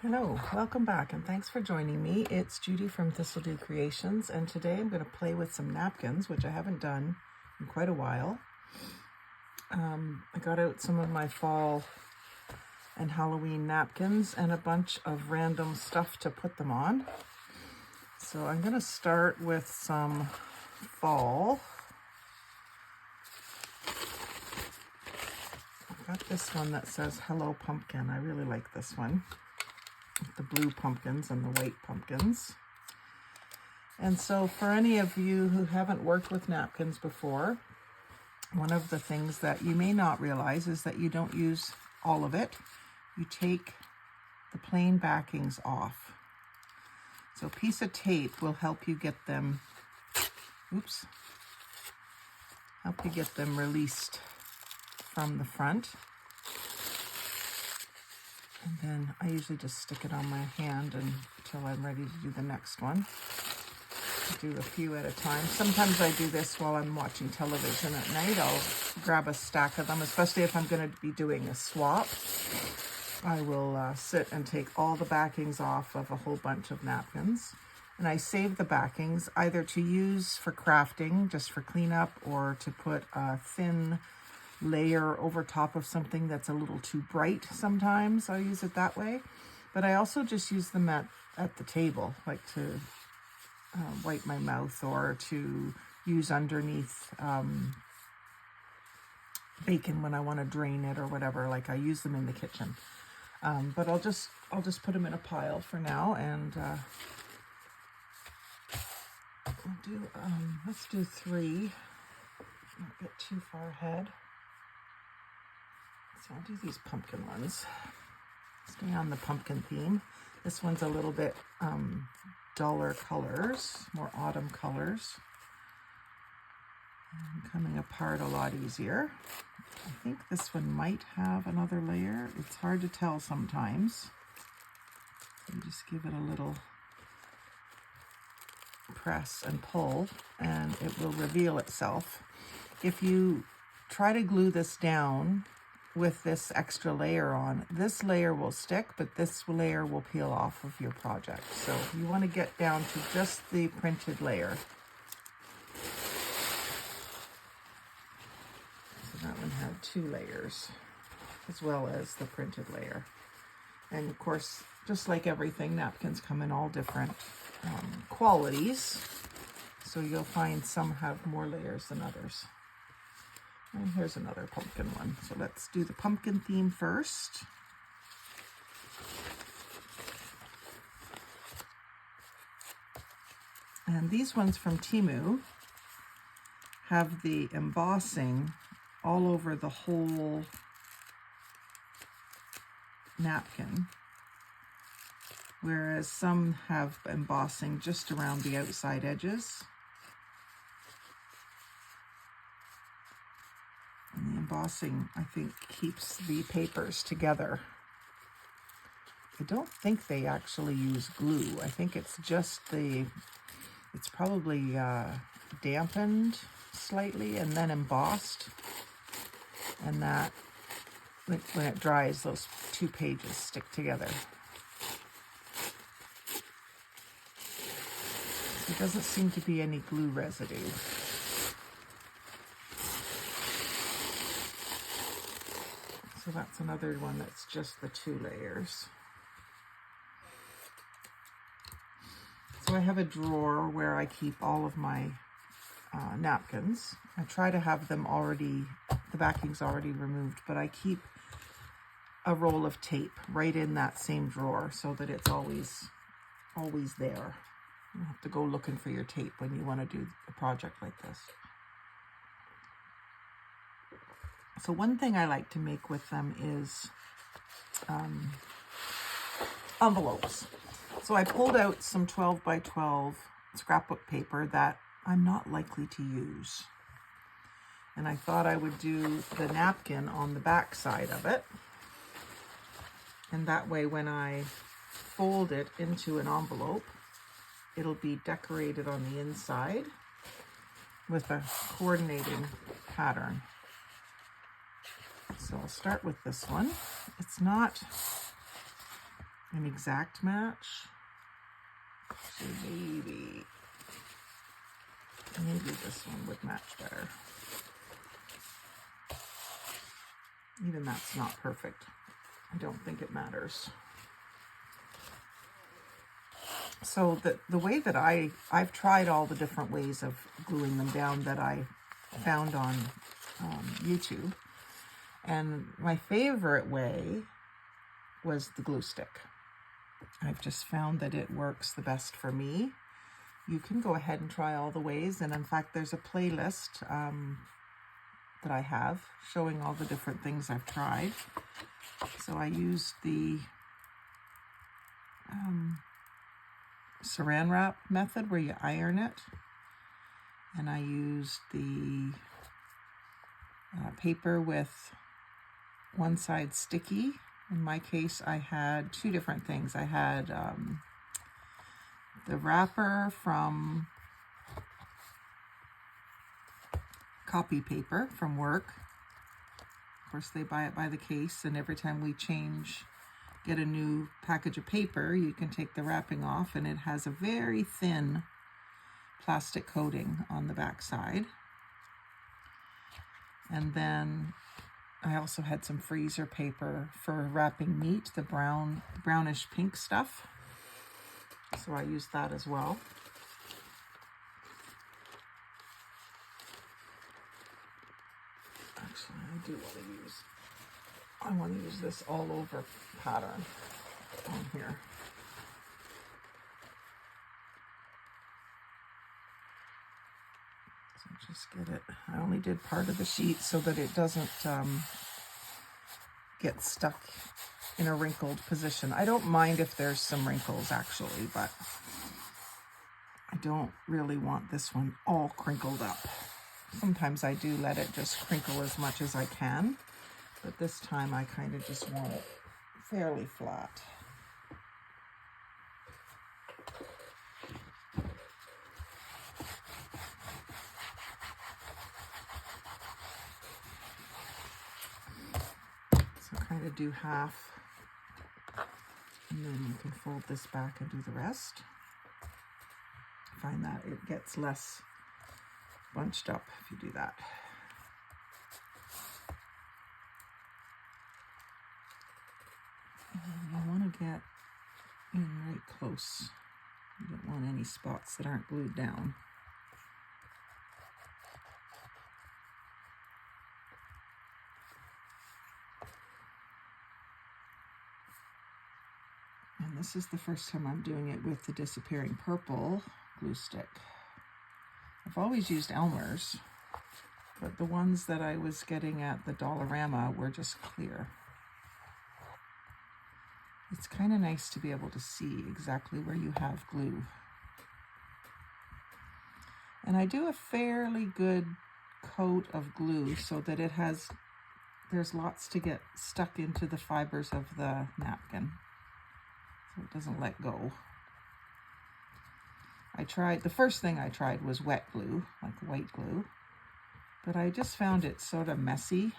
Hello, welcome back, and thanks for joining me. It's Judy from Thistledew Creations, and today I'm going to play with some napkins, which I haven't done in quite a while. I got out some of my fall and Halloween napkins and a bunch of random stuff to put them on. So I'm going to start with some fall. I've got this one that says Hello Pumpkin. I really like this one. The blue pumpkins and the white pumpkins. And so for any of you who haven't worked with napkins before, one of the things that you may not realize is that you don't use all of it. You take the plain backings off. So a piece of tape will help you get them, released from the front. And then I usually just stick it on my hand until I'm ready to do the next one. I do a few at a time. Sometimes I do this while I'm watching television at night. I'll grab a stack of them, especially if I'm going to be doing a swap. I will sit and take all the backings off of a whole bunch of napkins. And I save the backings either to use for crafting, just for cleanup, or to put a thin layer over top of something that's a little too bright sometimes. I use it that way. But I also just use them at the table, like to wipe my mouth or to use underneath bacon when I want to drain it or whatever. Like I use them in the kitchen. But I'll just put them in a pile for now, and let's do 3. Not get too far ahead. So I'll do these pumpkin ones. Stay on the pumpkin theme. This one's a little bit duller colors, more autumn colors. And coming apart a lot easier. I think this one might have another layer. It's hard to tell sometimes. You just give it a little press and pull, and it will reveal itself. If you try to glue this down with this extra layer on, this layer will stick, but this layer will peel off of your project. So you want to get down to just the printed layer. So that one had 2 layers, as well as the printed layer. And of course, just like everything, napkins come in all different qualities. So you'll find some have more layers than others. And here's another pumpkin one. So let's do the pumpkin theme first. And these ones from Temu have the embossing all over the whole napkin, whereas some have embossing just around the outside edges. And the embossing, I think, keeps the papers together. I don't think they actually use glue. I think it's just it's probably dampened slightly and then embossed. And that, when it dries, those 2 pages stick together. There doesn't seem to be any glue residue. So that's another one that's just the 2 layers. So I have a drawer where I keep all of my napkins. I try to have them already, the backing's already removed, but I keep a roll of tape right in that same drawer so that it's always there. You don't have to go looking for your tape when you want to do a project like this. So one thing I like to make with them is envelopes. So I pulled out some 12 by 12 scrapbook paper that I'm not likely to use. And I thought I would do the napkin on the back side of it. And that way when I fold it into an envelope, it'll be decorated on the inside with a coordinating pattern. So I'll start with this one. It's not an exact match. So maybe this one would match better. Even that's not perfect. I don't think it matters. So the way that I've tried all the different ways of gluing them down that I found on YouTube. And my favorite way was the glue stick. I've just found that it works the best for me. You can go ahead and try all the ways. And in fact, there's a playlist that I have showing all the different things I've tried. So I used the saran wrap method where you iron it. And I used the paper with one side sticky. In my case, I had two different things. I had the wrapper from copy paper from work. Of course, they buy it by the case, and every time we get a new package of paper, you can take the wrapping off, and it has a very thin plastic coating on the back side. And then I also had some freezer paper for wrapping meat, the brownish pink stuff. So I used that as well. Actually, I want to use this all over pattern on here. So just get it. I only did part of the sheet so that it doesn't get stuck in a wrinkled position. I don't mind if there's some wrinkles actually, but I don't really want this one all crinkled up. Sometimes I do let it just crinkle as much as I can, but this time I kind of just want it fairly flat. So kind of do half, and then you can fold this back and do the rest. Find that it gets less bunched up if you do that. And you want to get in right close. You don't want any spots that aren't glued down. And this is the first time I'm doing it with the disappearing purple glue stick. I've always used Elmer's, but the ones that I was getting at the Dollarama were just clear. It's kind of nice to be able to see exactly where you have glue. And I do a fairly good coat of glue so that there's lots to get stuck into the fibers of the napkin, so it doesn't let go. The first thing I tried was wet glue, like white glue, but I just found it sort of messy.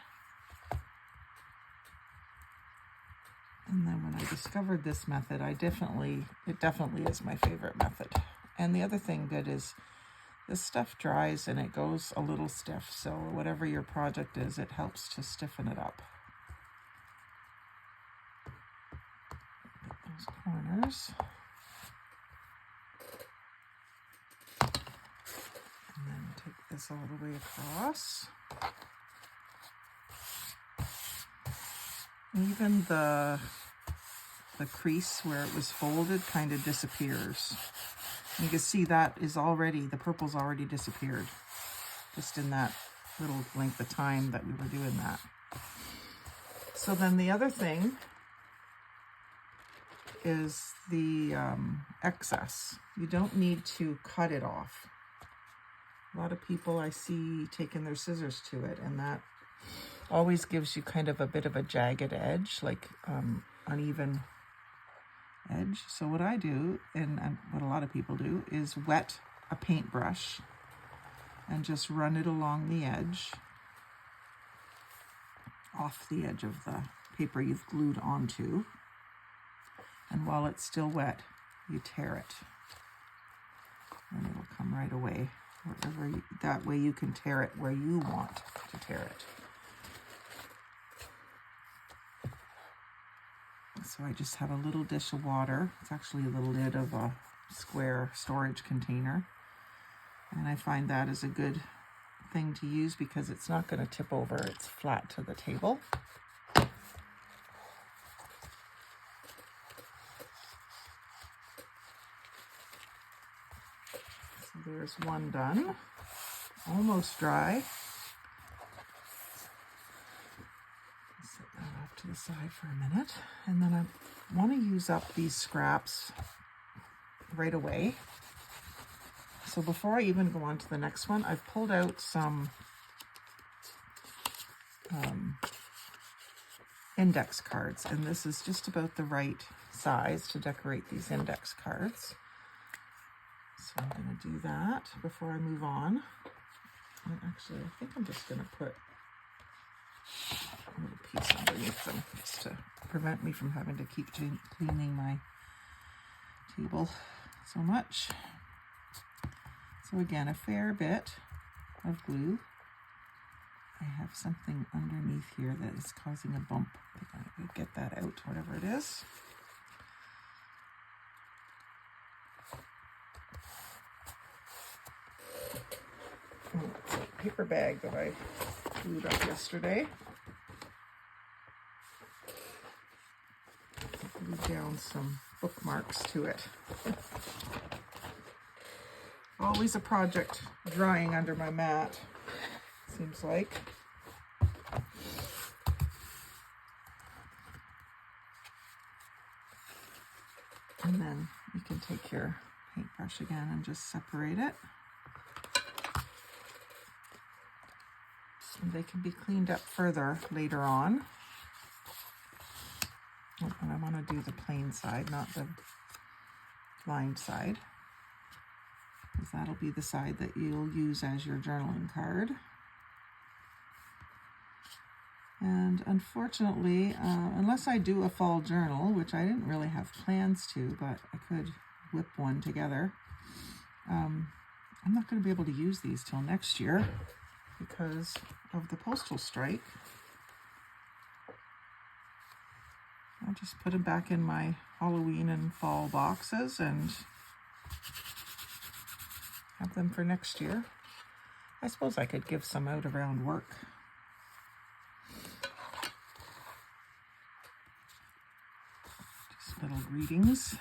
And then when I discovered this method, it definitely is my favorite method. And the other thing good is this stuff dries and it goes a little stiff. So whatever your project is, it helps to stiffen it up. Get those corners. And then take this all the way across. Even the crease where it was folded kind of disappears. You can see the purple's already disappeared just in that little length of time that we were doing that. So then the other thing is the excess. You don't need to cut it off. A lot of people I see taking their scissors to it, and that always gives you kind of a bit of a jagged edge, like uneven edge. So what I do, and what a lot of people do, is wet a paintbrush and just run it along the edge, off the edge of the paper you've glued onto. And while it's still wet, you tear it. And it'll come right away. That way you can tear it where you want to tear it. So I just have a little dish of water. It's actually the lid of a square storage container. And I find that is a good thing to use because it's not going to tip over. It's flat to the table. So there's one done. Almost dry. Set that off to the side for a minute. And then I want to use up these scraps right away. So before I even go on to the next one, I've pulled out some index cards, and this is just about the right size to decorate these index cards. So I'm going to do that before I move on. And actually, I think I'm just going to put a little piece underneath them just to prevent me from having to keep cleaning my table so much. So again, a fair bit of glue. I have something underneath here that is causing a bump. I think I would get that out, whatever it is. Paper bag that I glued up yesterday. Glued down some bookmarks to it. Always a project drying under my mat, seems like. And then you can take your paintbrush again and just separate it. And they can be cleaned up further later on. And I want to do the plain side, not the lined side, because that'll be the side that you'll use as your journaling card. And unfortunately, unless I do a fall journal, which I didn't really have plans to, but I could whip one together, I'm not going to be able to use these till next year because of the postal strike. I'll just put them back in my Halloween and fall boxes and have them for next year. I suppose I could give some out around work. Just little greetings.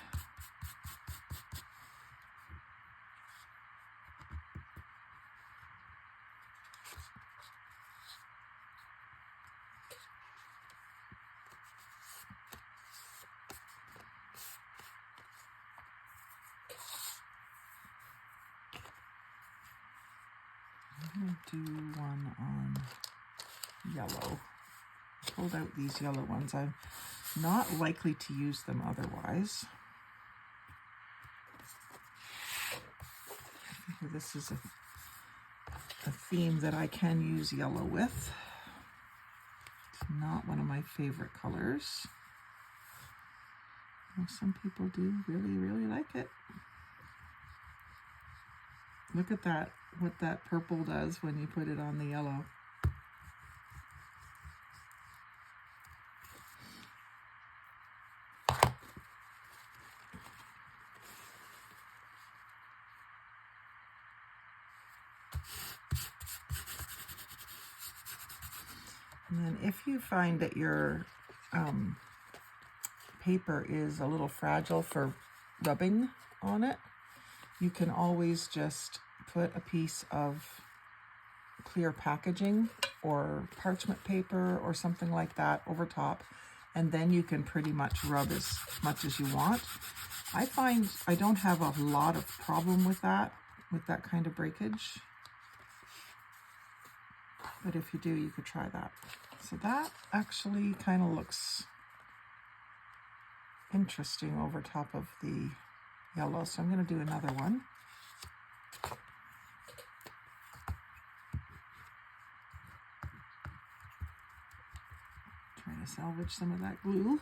I'm going to do one on yellow. I pulled out these yellow ones. I'm not likely to use them otherwise. I figure this is a theme that I can use yellow with. It's not one of my favorite colors. Well, some people do really, really like it. Look at that, what that purple does when you put it on the yellow. And then if you find that your paper is a little fragile for rubbing on it, you can always just put a piece of clear packaging or parchment paper or something like that over top, and then you can pretty much rub as much as you want. I find I don't have a lot of problem with that kind of breakage. But if you do, you could try that. So that actually kind of looks interesting over top of the yellow. So I'm going to do another one. Try to salvage some of that glue.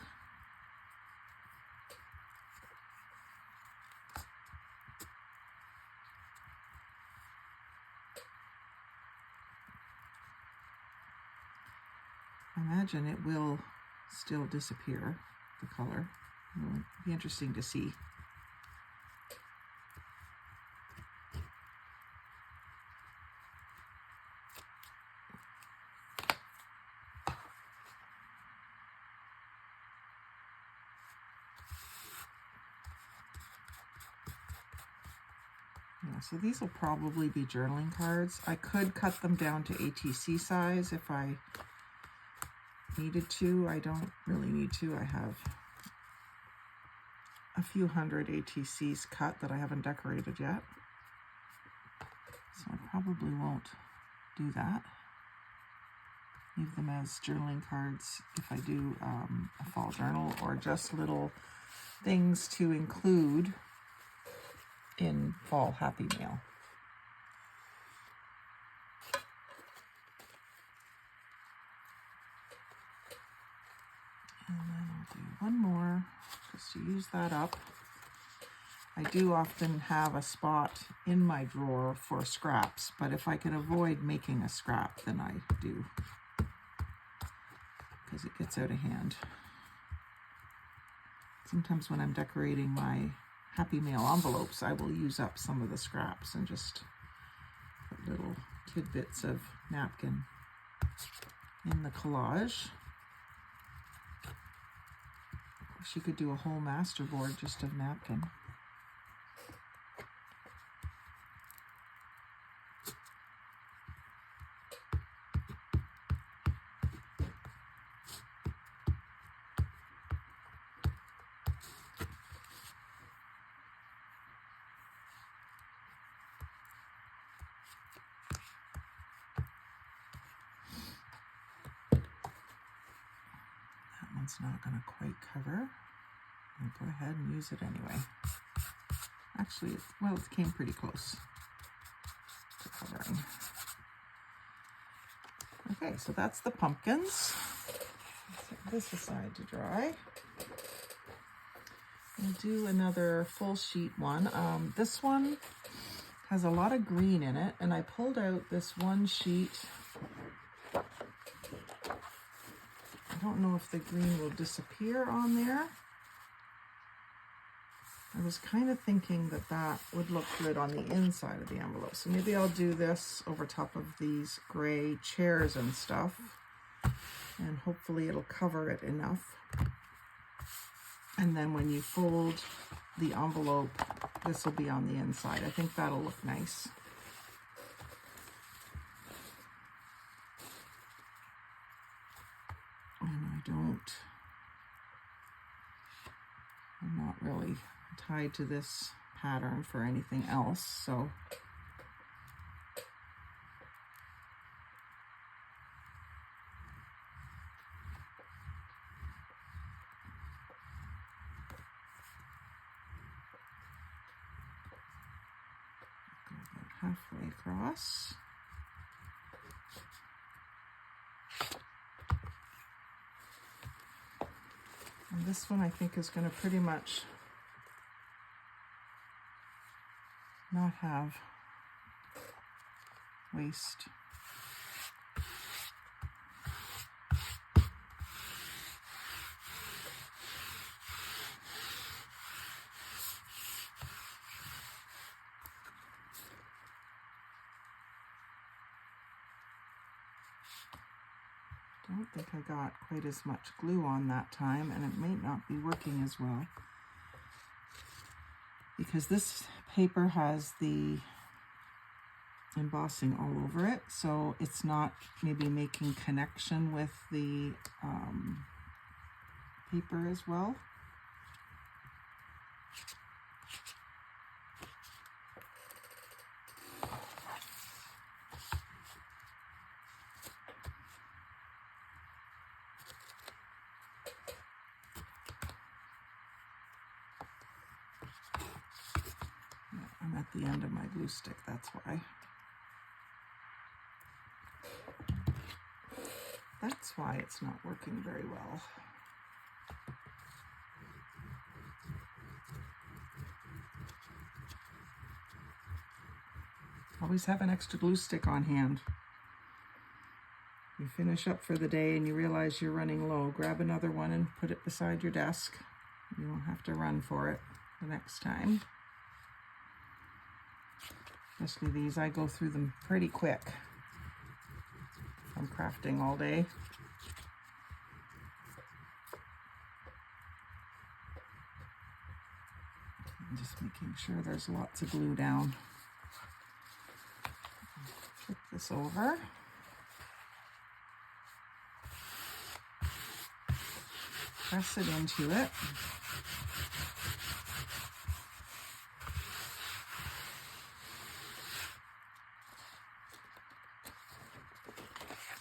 imagine it will still disappear, the color. It'll be interesting to see. Yeah, so these will probably be journaling cards. I could cut them down to ATC size if I needed to. I don't really need to. I have a few hundred ATCs cut that I haven't decorated yet. So I probably won't do that. Leave them as journaling cards if I do a fall journal, or just little things to include in fall happy mail. And then I'll do one more just to use that up. I do often have a spot in my drawer for scraps, but if I can avoid making a scrap, then I do, because it gets out of hand. Sometimes when I'm decorating my Happy Mail envelopes, I will use up some of the scraps and just put little tidbits of napkin in the collage. Of course, you could do a whole master board just of napkin. It's not going to quite cover. I'll go ahead and use it anyway. Actually, well, it came pretty close to covering. Okay, so that's the pumpkins. Set this aside to dry. We'll do another full sheet one. This one has a lot of green in it, and I pulled out this one sheet. I don't know if the green will disappear on there. I was kind of thinking that that would look good on the inside of the envelope. So maybe I'll do this over top of these gray chairs and stuff. And hopefully it'll cover it enough. And then when you fold the envelope, this will be on the inside. I think that'll look nice. And I'm not really tied to this pattern for anything else, so go about halfway across. And this one I think is going to pretty much not have waste. I don't think I got quite as much glue on that time, and it may not be working as well because this paper has the embossing all over it, so it's not maybe making connection with the paper as well. I'm at the end of my glue stick, that's why. That's why it's not working very well. Always have an extra glue stick on hand. You finish up for the day and you realize you're running low, grab another one and put it beside your desk. You won't have to run for it the next time. Especially these, I go through them pretty quick. I'm crafting all day. I'm just making sure there's lots of glue down. Flip this over. Press it into it.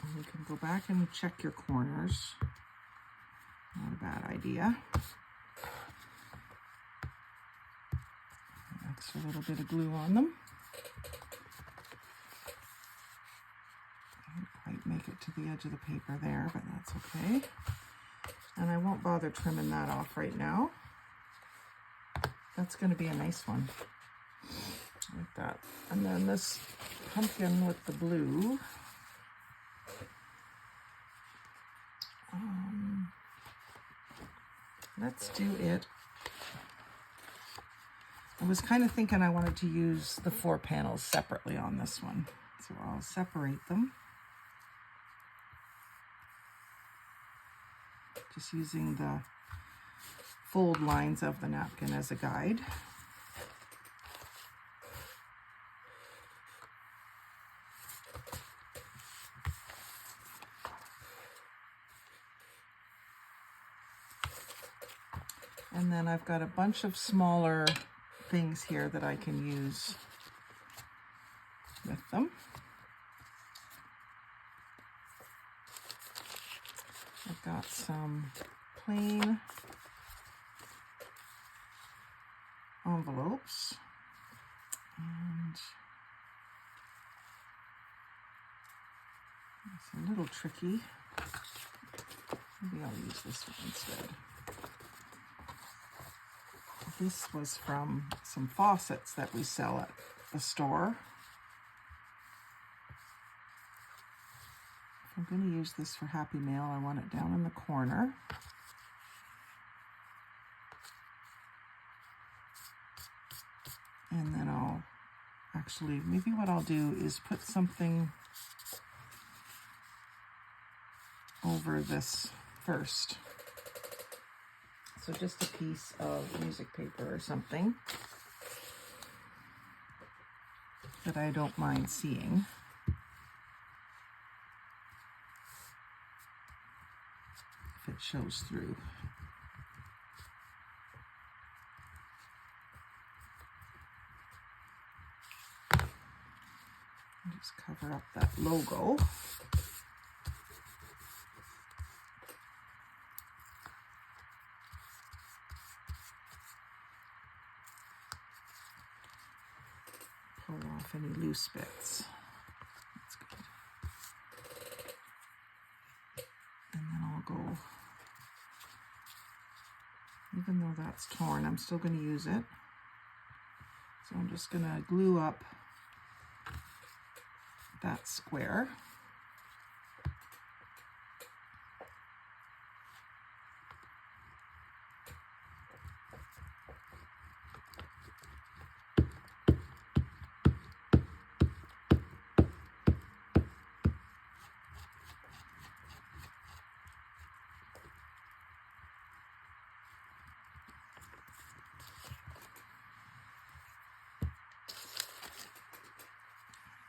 And you can go back and check your corners. Not a bad idea. Extra little bit of glue on them. Didn't quite make it to the edge of the paper there, but that's okay. And I won't bother trimming that off right now. That's going to be a nice one. Like that. And then this pumpkin with the blue. Let's do it. I was kind of thinking I wanted to use the 4 panels separately on this one. So I'll separate them. Just using the fold lines of the napkin as a guide. And then I've got a bunch of smaller things here that I can use with them. I've got some plain envelopes and it's a little tricky. Maybe I'll use this one instead. This was from some faucets that we sell at the store. If I'm going to use this for Happy Mail, I want it down in the corner. And then I'll actually, maybe what I'll do is put something over this first. So just a piece of music paper or something that I don't mind seeing. If it shows through. Just cover up that logo. Pull off any loose bits. That's good. And then I'll go, even though that's torn, I'm still going to use it. So I'm just going to glue up that square.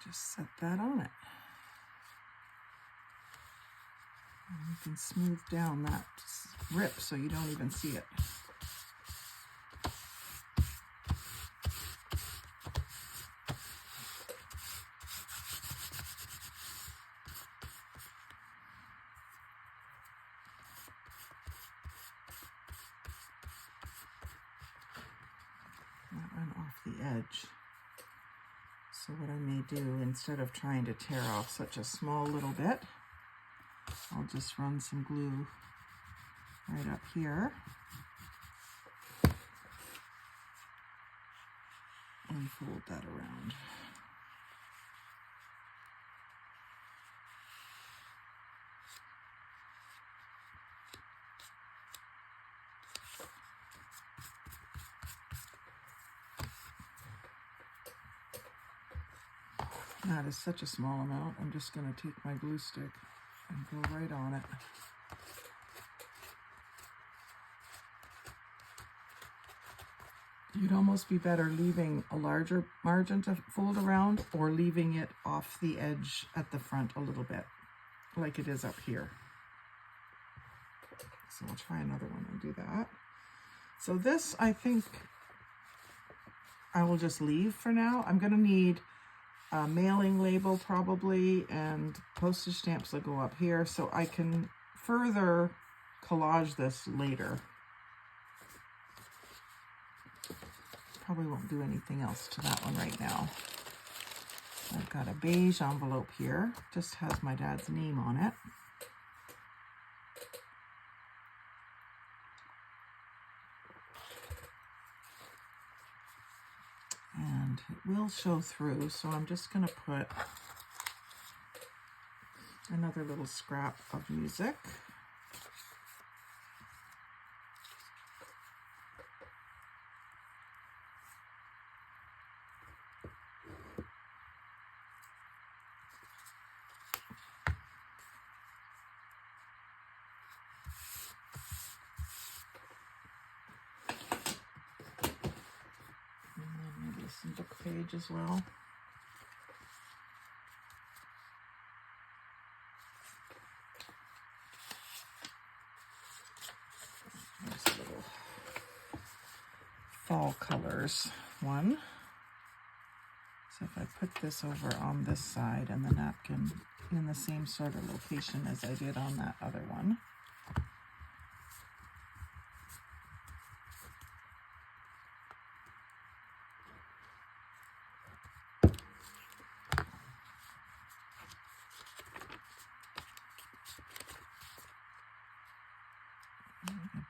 Just set that on it. And you can smooth down that rip so you don't even see it. That went off the edge. So what I may do, instead of trying to tear off such a small little bit, I'll just run some glue right up here and fold that around. that is such a small amount. I'm just going to take my glue stick and go right on it. You'd almost be better leaving a larger margin to fold around or leaving it off the edge at the front a little bit, like it is up here. So I'll try another one and do that. So this, I think I will just leave for now. I'm going to need a mailing label probably, and postage stamps that go up here, so I can further collage this later. Probably won't do anything else to that one right now. I've got a beige envelope here, just has my dad's name on it. And it will show through, so I'm just going to put another little scrap of music. Some book page as well. There's a little fall colors one. So if I put this over on this side and the napkin in the same sort of location as I did on that other one.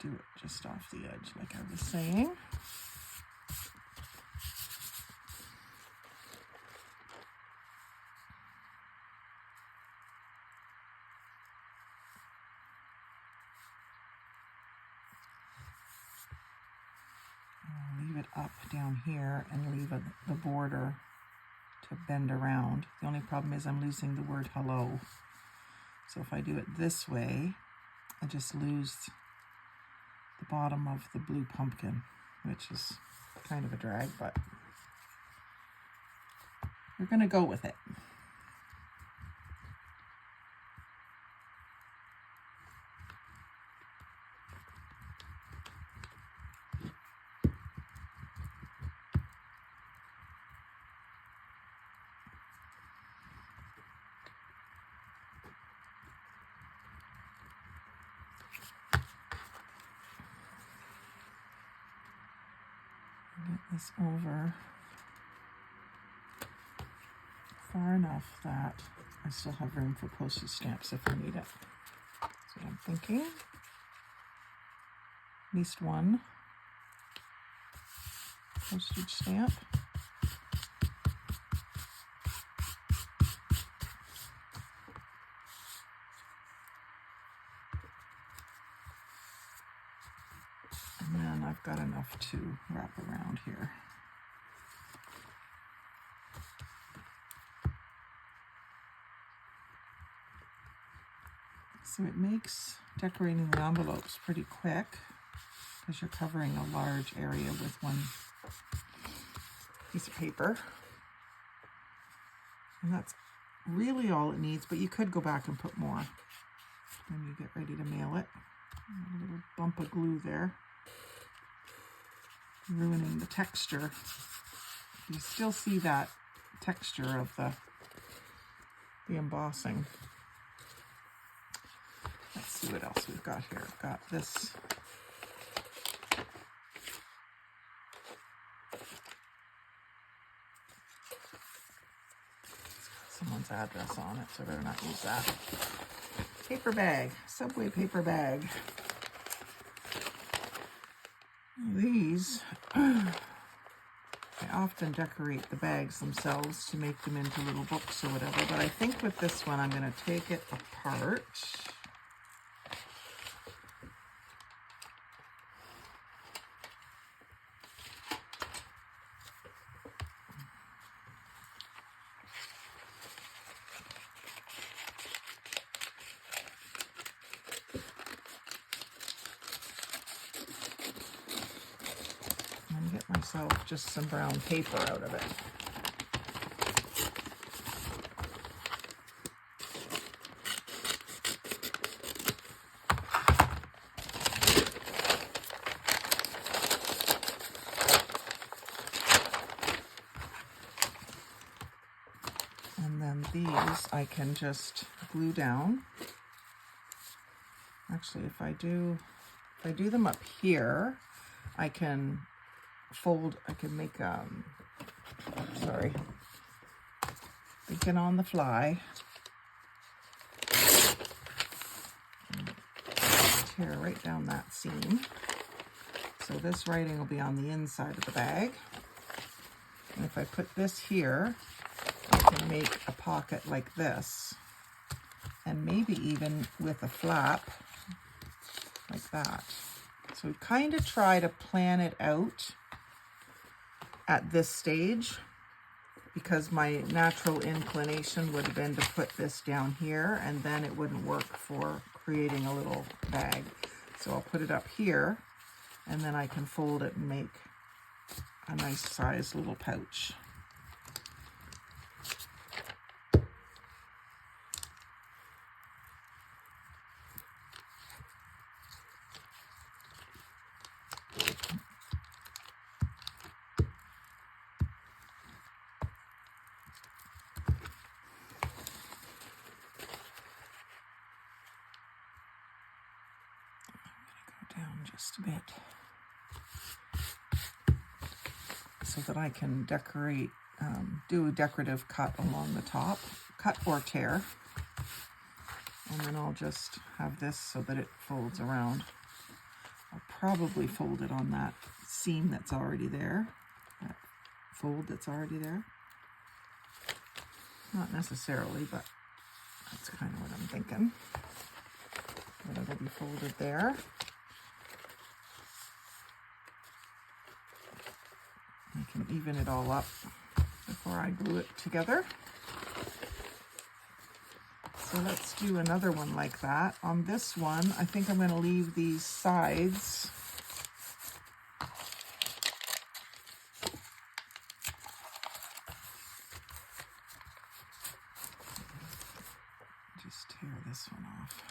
Do it just off the edge like I was saying. I'll leave it up down here and leave the border to bend around. The only problem is I'm losing the word hello. So if I do it this way, I just lose the bottom of the blue pumpkin, which is kind of a drag, but we're going to go with it. Get this over far enough that I still have room for postage stamps if I need it. That's what I'm thinking. At least one postage stamp. And then I've got enough to wrap around here. So it makes decorating the envelopes pretty quick because you're covering a large area with one piece of paper. And that's really all it needs, but you could go back and put more when you get ready to mail it. A little bump of glue there, ruining the texture. You still see that texture of the embossing. Let's see what else we've got here. I've got this someone's address on it, so I better not use that. Paper bag, Subway paper bag. These, I often decorate the bags themselves to make them into little books or whatever, but I think with this one I'm going to take it apart. myself just some brown paper out of it. And then these I can just glue down. Actually, if I do them up here, I can fold, I can make, thinking on the fly. Tear right down that seam. So this writing will be on the inside of the bag. And if I put this here, I can make a pocket like this. And maybe even with a flap like that. So kind of try to plan it out at this stage, because my natural inclination would have been to put this down here, and then it wouldn't work for creating a little bag. So I'll put it up here, and then I can fold it and make a nice sized little pouch. Down just a bit so that I can decorate, do a decorative cut along the top, cut or tear, and then I'll just have this so that it folds around. I'll probably fold it on that seam that's already there, that fold that's already there. Not necessarily, but that's kind of what I'm thinking. That it'll be folded there. I can even it all up before I glue it together. So let's do another one like that. On this one, I think I'm going to leave these sides just tear this one off.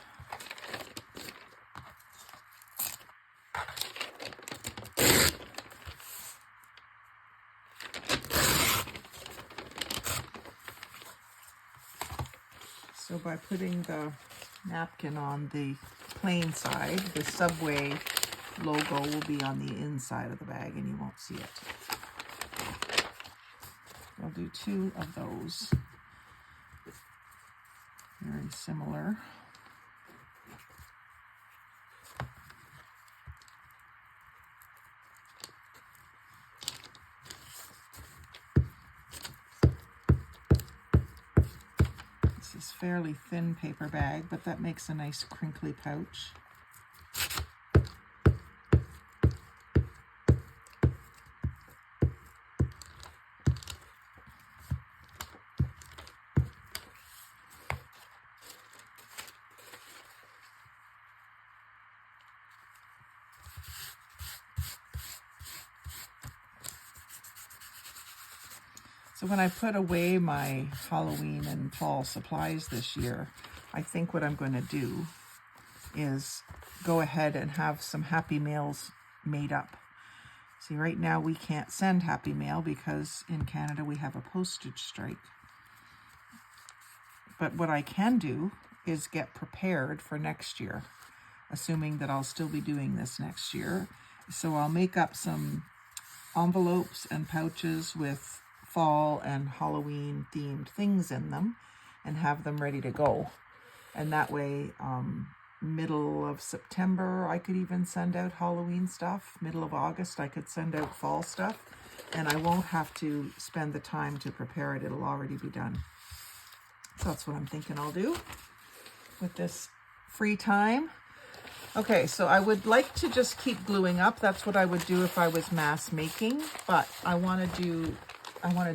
So by putting the napkin on the plain side, the Subway logo will be on the inside of the bag and you won't see it. I'll do 2 of those. Very similar. This is fairly thin paper bag, but that makes a nice crinkly pouch. So when I put away my Halloween and fall supplies this year, I think what I'm going to do is go ahead and have some Happy Mails made up. See, right now we can't send Happy Mail because in Canada we have a postage strike. But what I can do is get prepared for next year, assuming that I'll still be doing this next year. So I'll make up some envelopes and pouches with fall and Halloween themed things in them and have them ready to go. And that way, middle of September, I could even send out Halloween stuff. Middle of August, I could send out fall stuff. And I won't have to spend the time to prepare it. It'll already be done. So that's what I'm thinking I'll do with this free time. Okay, so I would like to just keep gluing up. That's what I would do if I was mass making, but I want to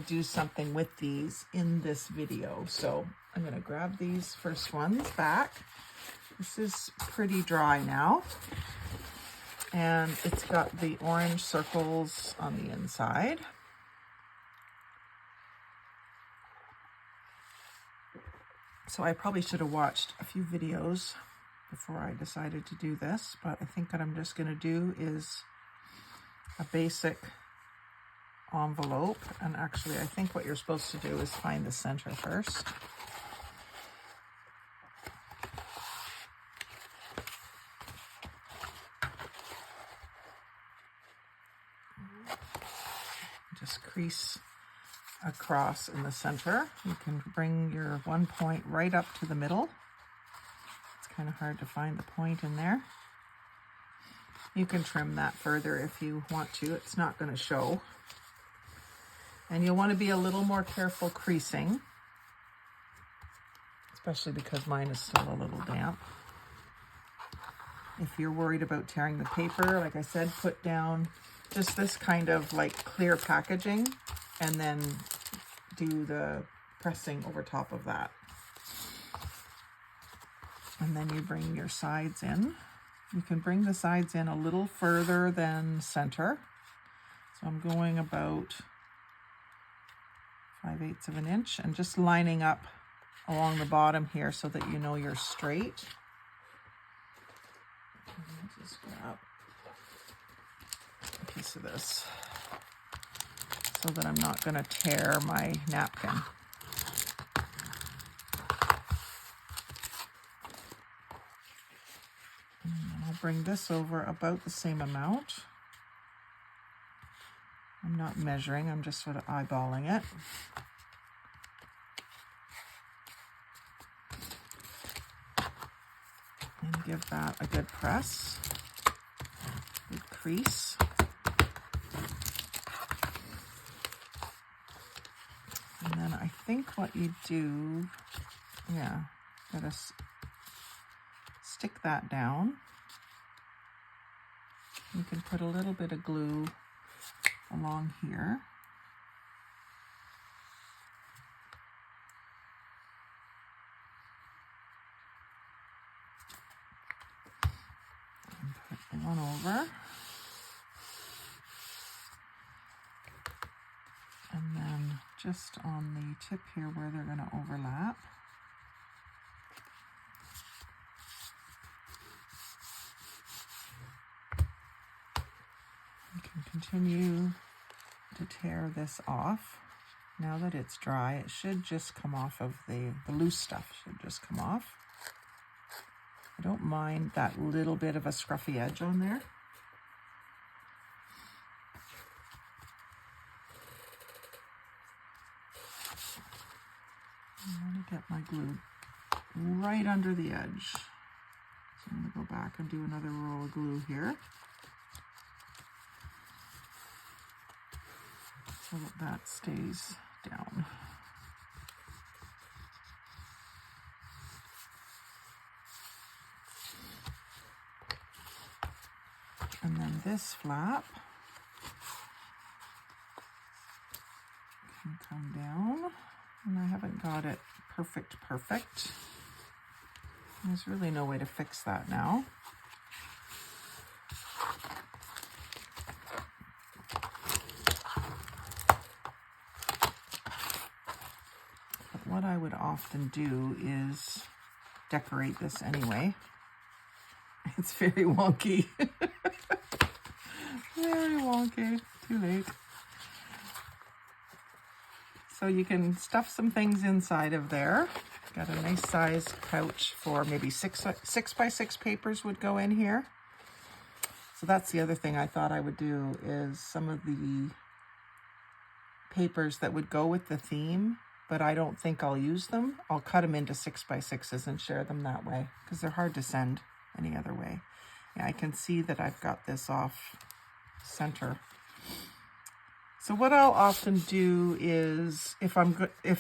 do something with these in this video. So I'm going to grab these first ones back. This is pretty dry now. And it's got the orange circles on the inside. So I probably should have watched a few videos before I decided to do this, but I think what I'm just going to do is a basic envelope. And actually, I think what you're supposed to do is find the center first. Just crease across in the center. You can bring your one point right up to the middle. It's kind of hard to find the point in there. You can trim that further if you want to. It's not going to show. And you'll want to be a little more careful creasing, especially because mine is still a little damp. If you're worried about tearing the paper, like I said, put down just this kind of like clear packaging and then do the pressing over top of that. And then you bring your sides in. You can bring the sides in a little further than center. So I'm going about 5/8 of an inch and just lining up along the bottom here so that you know you're straight. I'll just grab a piece of this so that I'm not going to tear my napkin. And I'll bring this over about the same amount. I'm not measuring, I'm just sort of eyeballing it. And give that a good press, good crease. And then I think what you do, gotta stick that down. You can put a little bit of glue along here. And put the one over. And then just on the tip here where they're going to overlap. You can continue to tear this off. Now that it's dry, it should just come off of the loose stuff should just come off. I don't mind that little bit of a scruffy edge on there. I want to get my glue right under the edge. So I'm going to go back and do another roll of glue here, so that stays down. And then this flap can come down, and I haven't got it perfect. There's really no way to fix that now. What I would often do is decorate this anyway. It's very wonky. Very wonky. Too late. So you can stuff some things inside of there. Got a nice sized pouch for maybe 6x6 papers would go in here. So that's the other thing I thought I would do, is some of the papers that would go with the theme, but I don't think I'll use them. I'll cut them into 6x6s and share them that way, because they're hard to send any other way. Yeah, I can see that I've got this off center. So what I'll often do is, if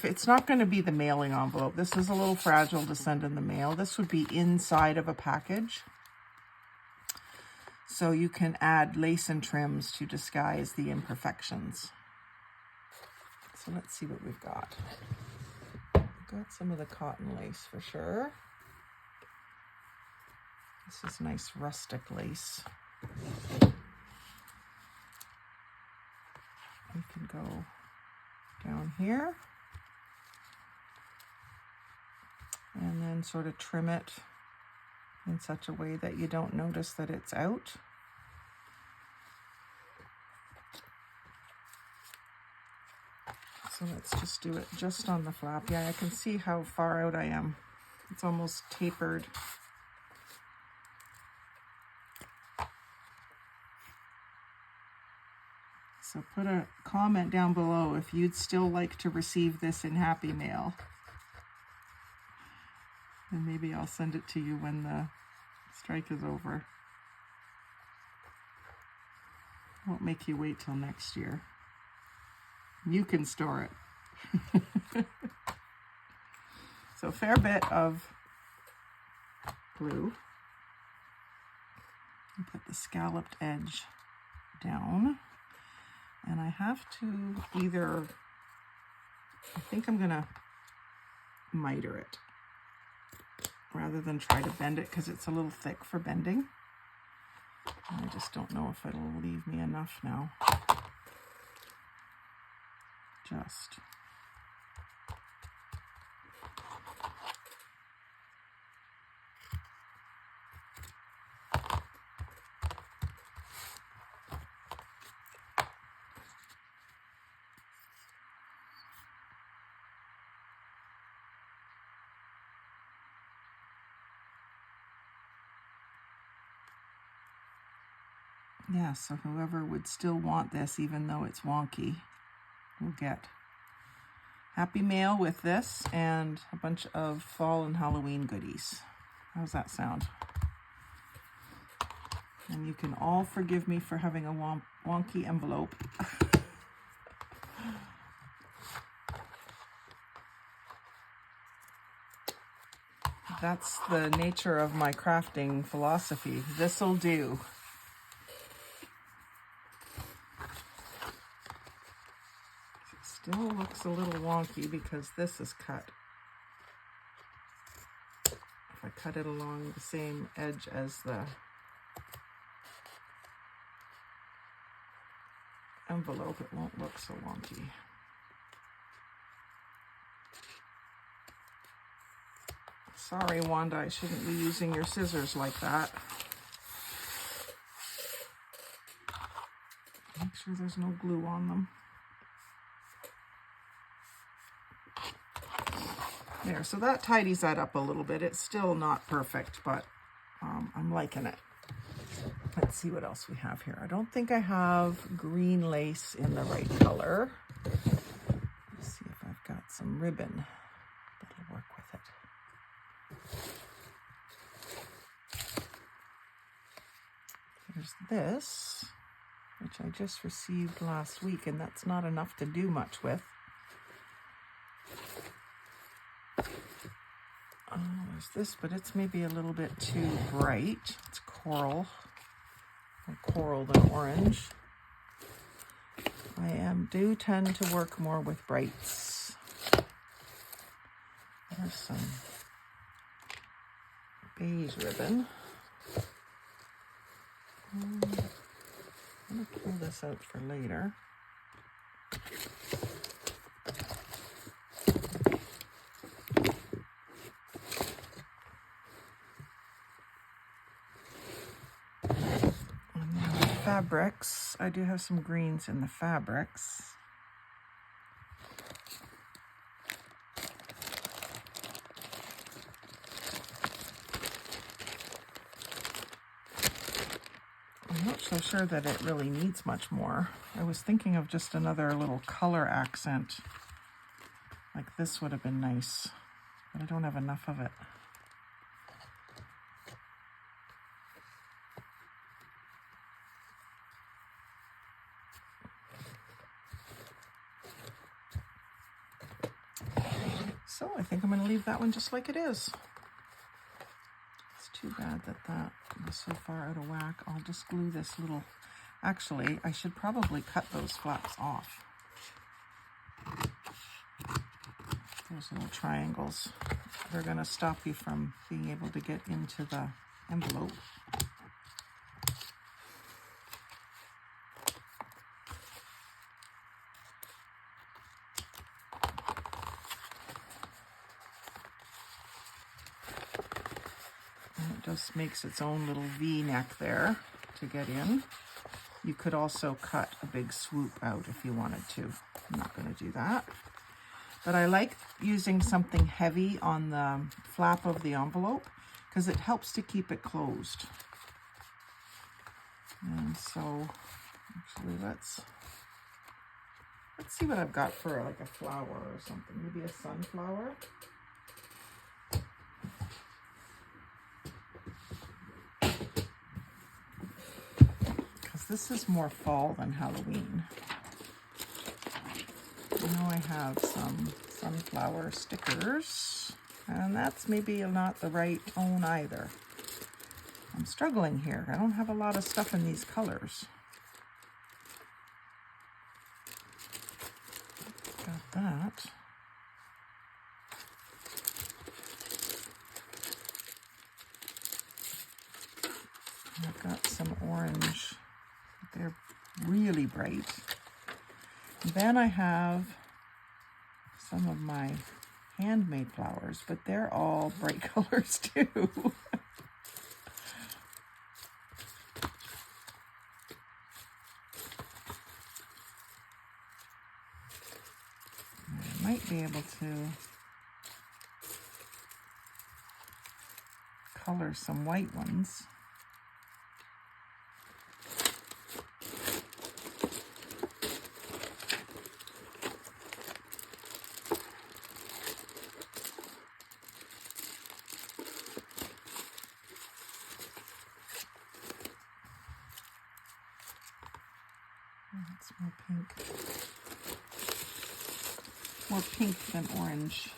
it's not going to be the mailing envelope, this is a little fragile to send in the mail. This would be inside of a package. So you can add lace and trims to disguise the imperfections. So let's see what we've got. We've got some of the cotton lace for sure. This is nice rustic lace. You can go down here and then sort of trim it in such a way that you don't notice that it's out. So let's just do it just on the flap. Yeah, I can see how far out I am. It's almost tapered. So put a comment down below if you'd still like to receive this in Happy Mail. And maybe I'll send it to you when the strike is over. Won't make you wait till next year. You can store it. So a fair bit of glue. And put the scalloped edge down. And I have to either, I think I'm gonna miter it rather than try to bend it because it's a little thick for bending. And I just don't know if it'll leave me enough now. Just. Yeah, so whoever would still want this, even though it's wonky, will get Happy Mail with this and a bunch of fall and Halloween goodies. How's that sound? And you can all forgive me for having a wonky envelope. That's the nature of my crafting philosophy. This'll do. Still looks a little wonky because this is cut. If I cut it along the same edge as the envelope, it won't look so wonky. Sorry, Wanda, I shouldn't be using your scissors like that. Make sure there's no glue on them. There, so that tidies that up a little bit. It's still not perfect, but I'm liking it. Let's see what else we have here. I don't think I have green lace in the right color. Let's see if I've got some ribbon that'll work with it. There's this, which I just received last week, and that's not enough to do much with. Oh, there's this, but it's maybe a little bit too bright. It's coral, more coral than orange. I do tend to work more with brights. There's some beige ribbon. I'm going to pull this out for later. Fabrics. I do have some greens in the fabrics. I'm not so sure that it really needs much more. I was thinking of just another little color accent. Like this would have been nice, but I don't have enough of it. So I think I'm going to leave that one just like it is. It's too bad that that was so far out of whack. I'll just glue this little... Actually, I should probably cut those flaps off. Those little triangles. They're going to stop you from being able to get into the envelope. just makes its own little V-neck there to get in. You could also cut a big swoop out if you wanted to. I'm not going to do that. But I like using something heavy on the flap of the envelope because it helps to keep it closed. And so, actually, let's see what I've got for like a flower or something. Maybe a sunflower. Because this is more fall than Halloween. I know I have some sunflower stickers, and that's maybe not the right tone either. I'm struggling here. I don't have a lot of stuff in these colors. Got that. And I've got some orange. They're really bright. And then I have some of my handmade flowers, but they're all bright colors too. I might be able to color some white ones. That's more pink. More pink than orange.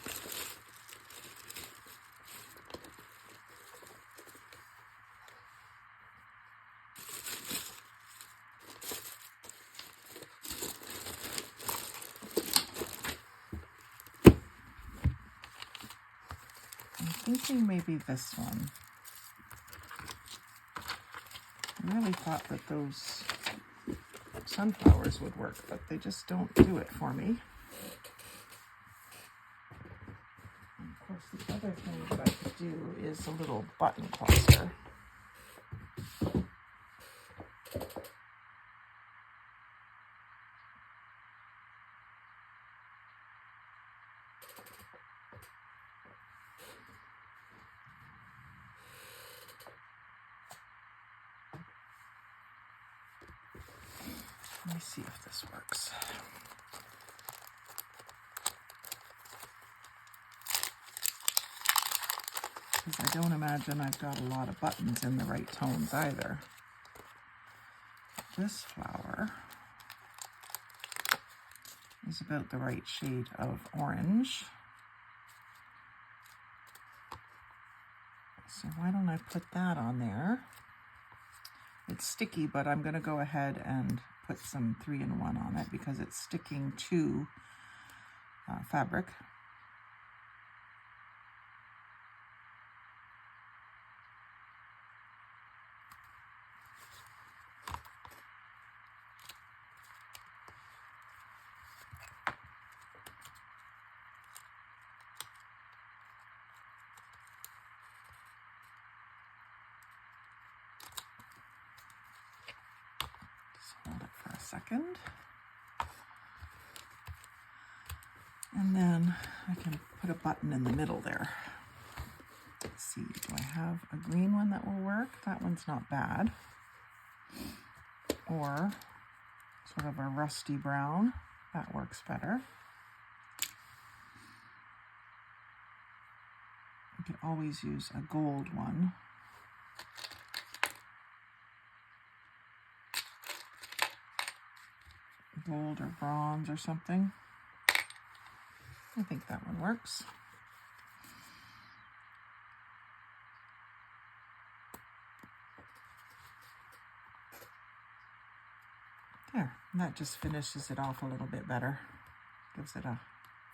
I'm thinking maybe this one. I really thought that those sunflowers would work, but they just don't do it for me. And of course, the other thing that I could do is a little button cluster. Let me see if this works. Because I don't imagine I've got a lot of buttons in the right tones either. This flower is about the right shade of orange. So why don't I put that on there? It's sticky, but I'm going to go ahead and put some 3-in-1 on it because it's sticking to fabric. Hold it for a second. And then I can put a button in the middle there. Let's see, do I have a green one that will work? That one's not bad. Or sort of a rusty brown. That works better. You could always use a gold one. Gold or bronze or something. I think that one works. There, and that just finishes it off a little bit better. Gives it a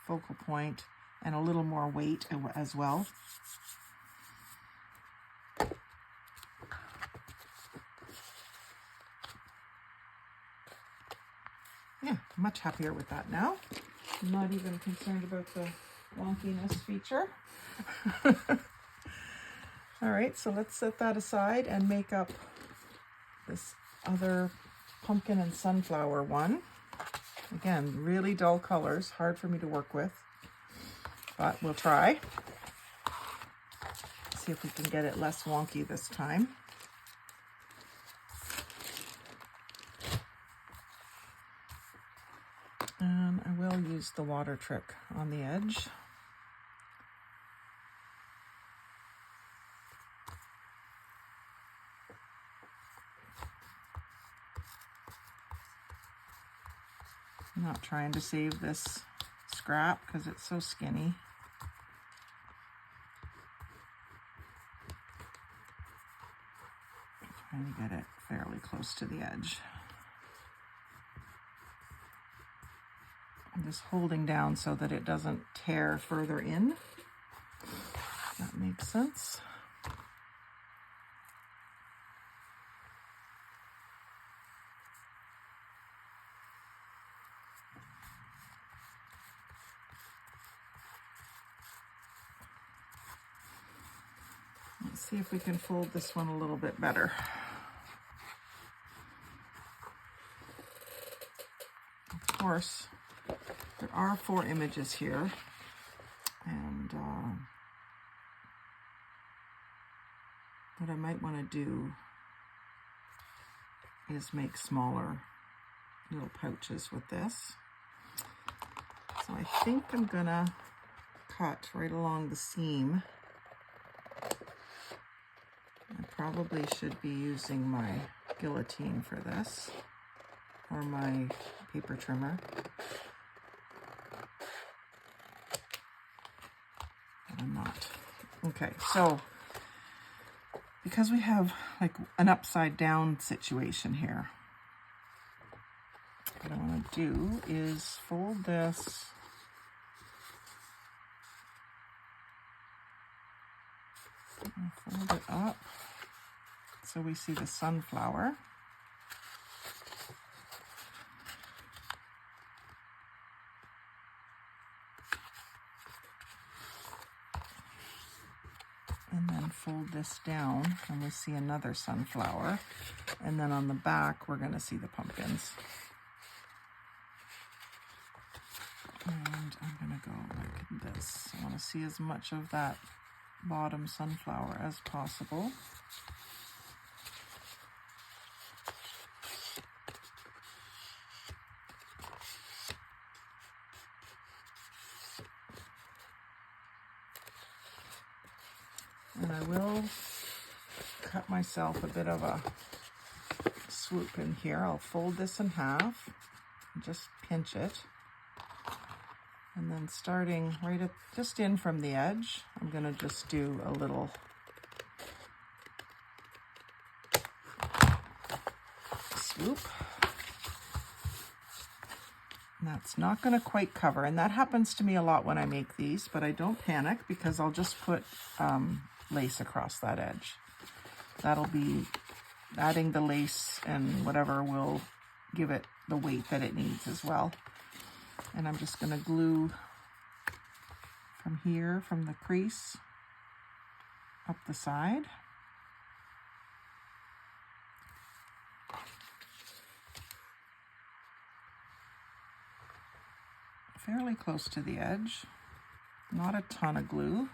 focal point and a little more weight as well. Yeah, much happier with that now. I'm not even concerned about the wonkiness feature. All right, so let's set that aside and make up this other pumpkin and sunflower one. Again, really dull colors, hard for me to work with, but we'll try. See if we can get it less wonky this time. And I will use the water trick on the edge. I'm not trying to save this scrap because it's so skinny. I'm trying to get it fairly close to the edge. I'm just holding down so that it doesn't tear further in. That makes sense. Let's see if we can fold this one a little bit better. Of course, there are 4 images here, and what I might want to do is make smaller little pouches with this. So I think I'm gonna cut right along the seam. I probably should be using my guillotine for this, or my paper trimmer. But I'm not. Okay, so because we have like an upside down situation here, what I want to do is fold this and fold it up so we see the sunflower. And then fold this down and we see another sunflower. And then on the back, we're going to see the pumpkins. And I'm going to go like this. I want to see as much of that bottom sunflower as possible. And I will cut myself a bit of a swoop in here. I'll fold this in half and just pinch it. And then starting right at just in from the edge, I'm going to just do a little swoop. And that's not going to quite cover. And that happens to me a lot when I make these, but I don't panic because I'll just put lace across that edge. That'll be adding the lace, and whatever will give it the weight that it needs as well. And I'm just going to glue from here, from the crease, up the side. Fairly close to the edge, not a ton of glue.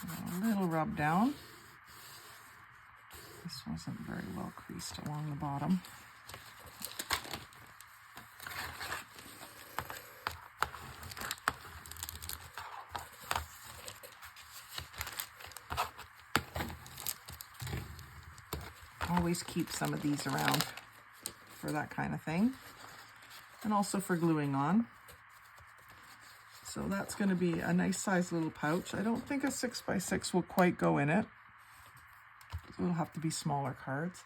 A little rub down. This wasn't very well creased along the bottom. Always keep some of these around for that kind of thing, and also for gluing on. So that's going to be a nice size little pouch. I don't think a 6x6 will quite go in it. So it'll have to be smaller cards.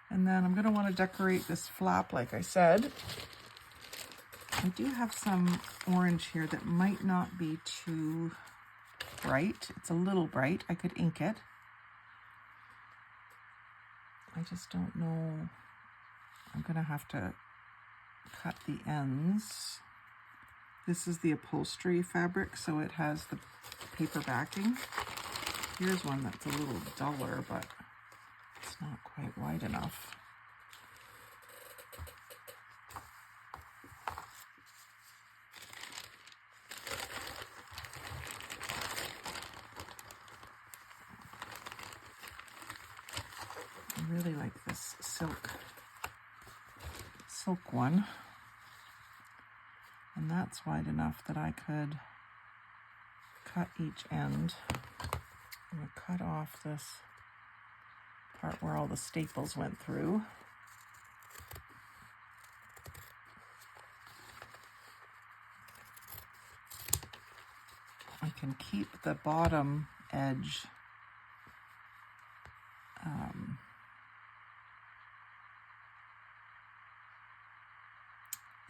And then I'm going to want to decorate this flap like I said. I do have some orange here that might not be too bright. It's a little bright. I could ink it. I just don't know. I'm going to have to cut the ends. This is the upholstery fabric, so it has the paper backing. Here's one that's a little duller, but it's not quite wide enough. I really like this silk one, and that's wide enough that I could cut each end. I'm going to cut off this part where all the staples went through. I can keep the bottom edge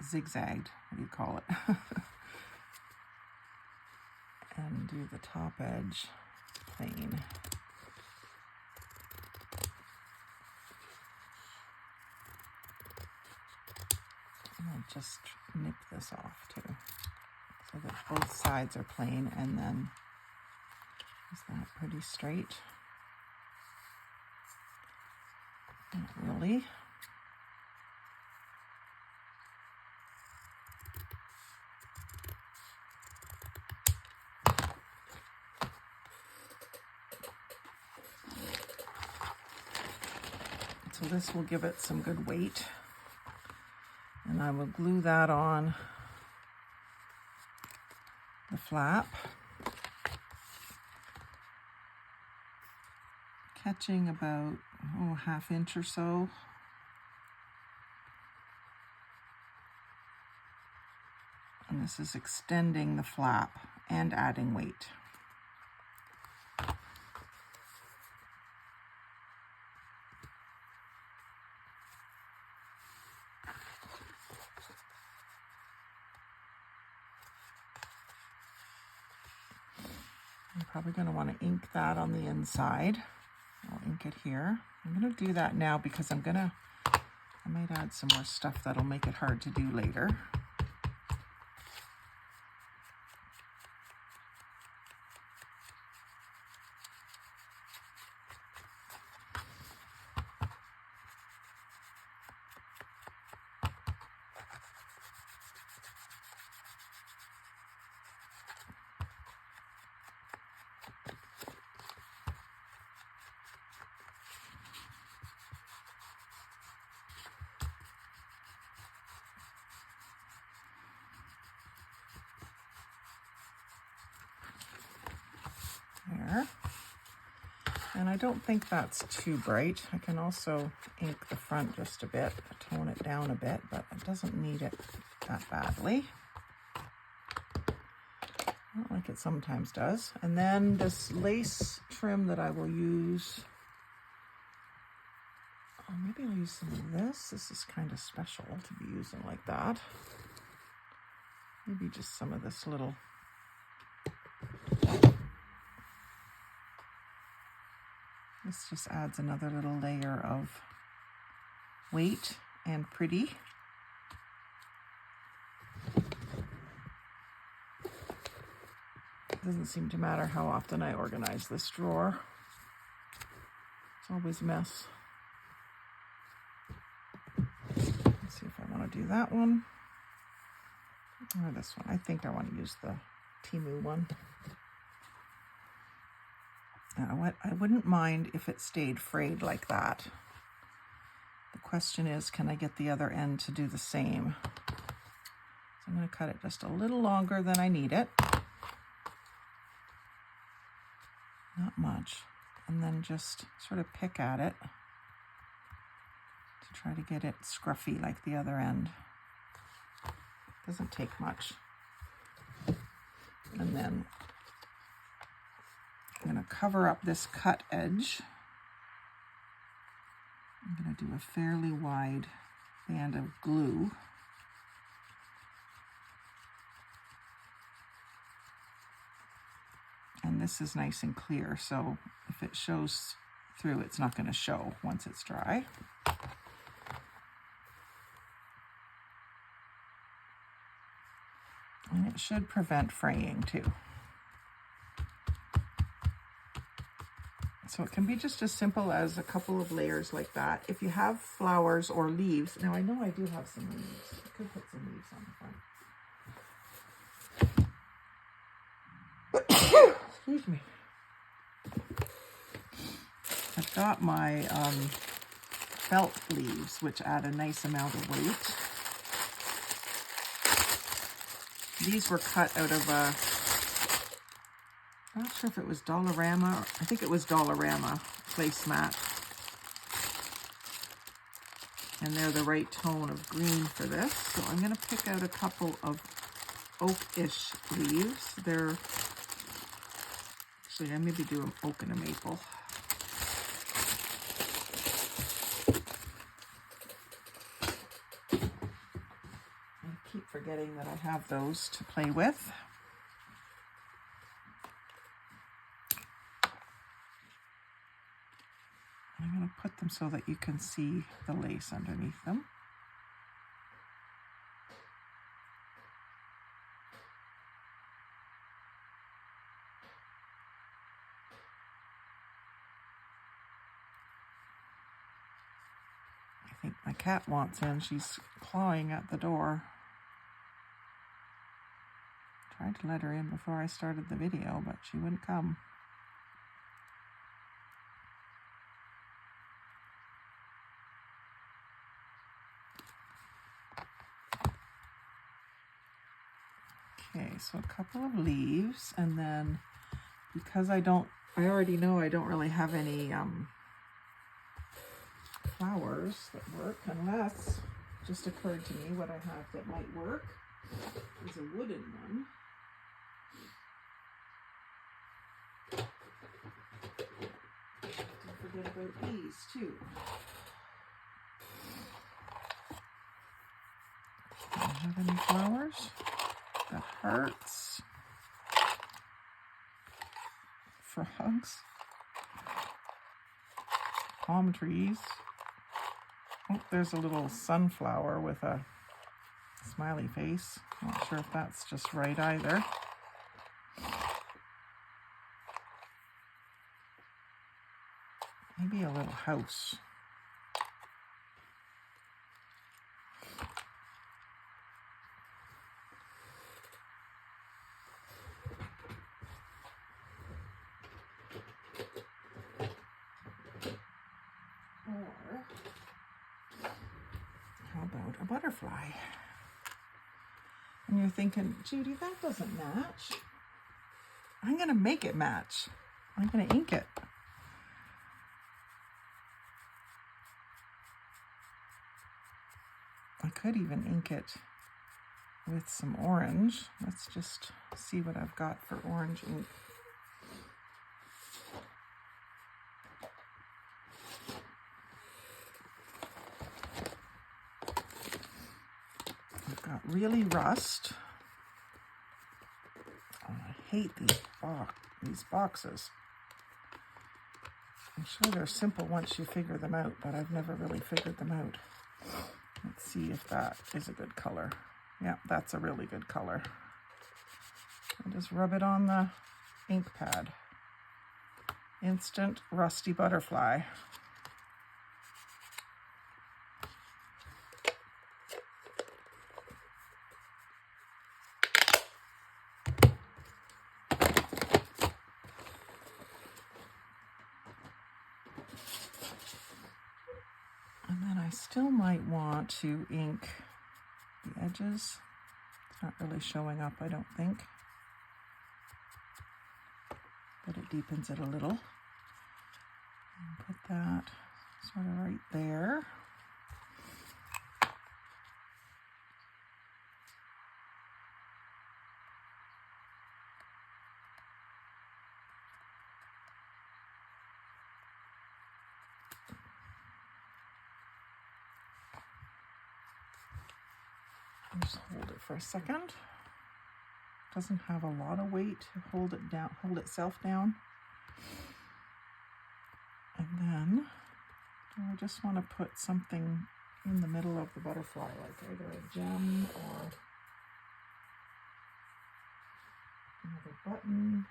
zigzagged, what do you call it? And do the top edge plain. And I'll just nip this off too, so that both sides are plain, and then is that pretty straight? Not really. So this will give it some good weight, and I will glue that on the flap, catching about ½ inch or so. And this is extending the flap and adding weight. I'm probably going to want to ink that on the inside. I'll ink it here. I'm going to do that now because I might add some more stuff that'll make it hard to do later. There. And I don't think that's too bright. I can also ink the front just a bit, tone it down a bit, but it doesn't need it that badly. Not like it sometimes does. And then this lace trim that I will use, maybe I'll use some of this. This is kind of special to be using like that. Maybe just some of this little This just adds another little layer of weight and pretty. It doesn't seem to matter how often I organize this drawer. It's always a mess. Let's see if I want to do that one or this one. I think I want to use the Temu one. I wouldn't mind if it stayed frayed like that. The question is, can I get the other end to do the same? So I'm going to cut it just a little longer than I need it. Not much. And then just sort of pick at it to try to get it scruffy like the other end. Doesn't take much. And then I'm going to cover up this cut edge. I'm going to do a fairly wide band of glue. And this is nice and clear, so if it shows through, it's not going to show once it's dry. It should prevent fraying too. So it can be just as simple as a couple of layers like that. If you have flowers or leaves, now I know I do have some leaves. I could put some leaves on the front. Excuse me. I've got my felt leaves, which add a nice amount of weight. These were cut out of a, I'm not sure if it was Dollarama, I think it was Dollarama placemat. And they're the right tone of green for this. So I'm going to pick out a couple of oak-ish leaves. They're, actually I maybe do an oak and a maple. I keep forgetting that I have those to play with. I'm going to put them so that you can see the lace underneath them. I think my cat wants in. She's clawing at the door. Tried to let her in before I started the video, but she wouldn't come. Okay, so a couple of leaves, and then because I already know I don't really have any flowers that work, unless it just occurred to me what I have that might work is a wooden one. Don't forget about these too. Do I have any flowers? Got hearts, frogs, palm trees. Oh, there's a little sunflower with a smiley face. Not sure if that's just right either. Maybe a little house. Or how about a butterfly? And you're thinking, Judy, that doesn't match. I'm going to make it match. I'm going to ink it. I could even ink it with some orange. Let's just see what I've got for orange ink. I've got really rust. Oh, I hate these boxes. I'm sure they're simple once you figure them out, but I've never really figured them out. Let's see if that is a good color. Yeah, that's a really good color. I'll just rub it on the ink pad. Instant Rusty Butterfly. And then I still might want to ink the edges. It's not really showing up, I don't think. But it deepens it a little. And put that sort of right there. Just hold it for a second. Doesn't have a lot of weight to hold it down, hold itself down. And then I just want to put something in the middle of the butterfly, like either a gem or Another button.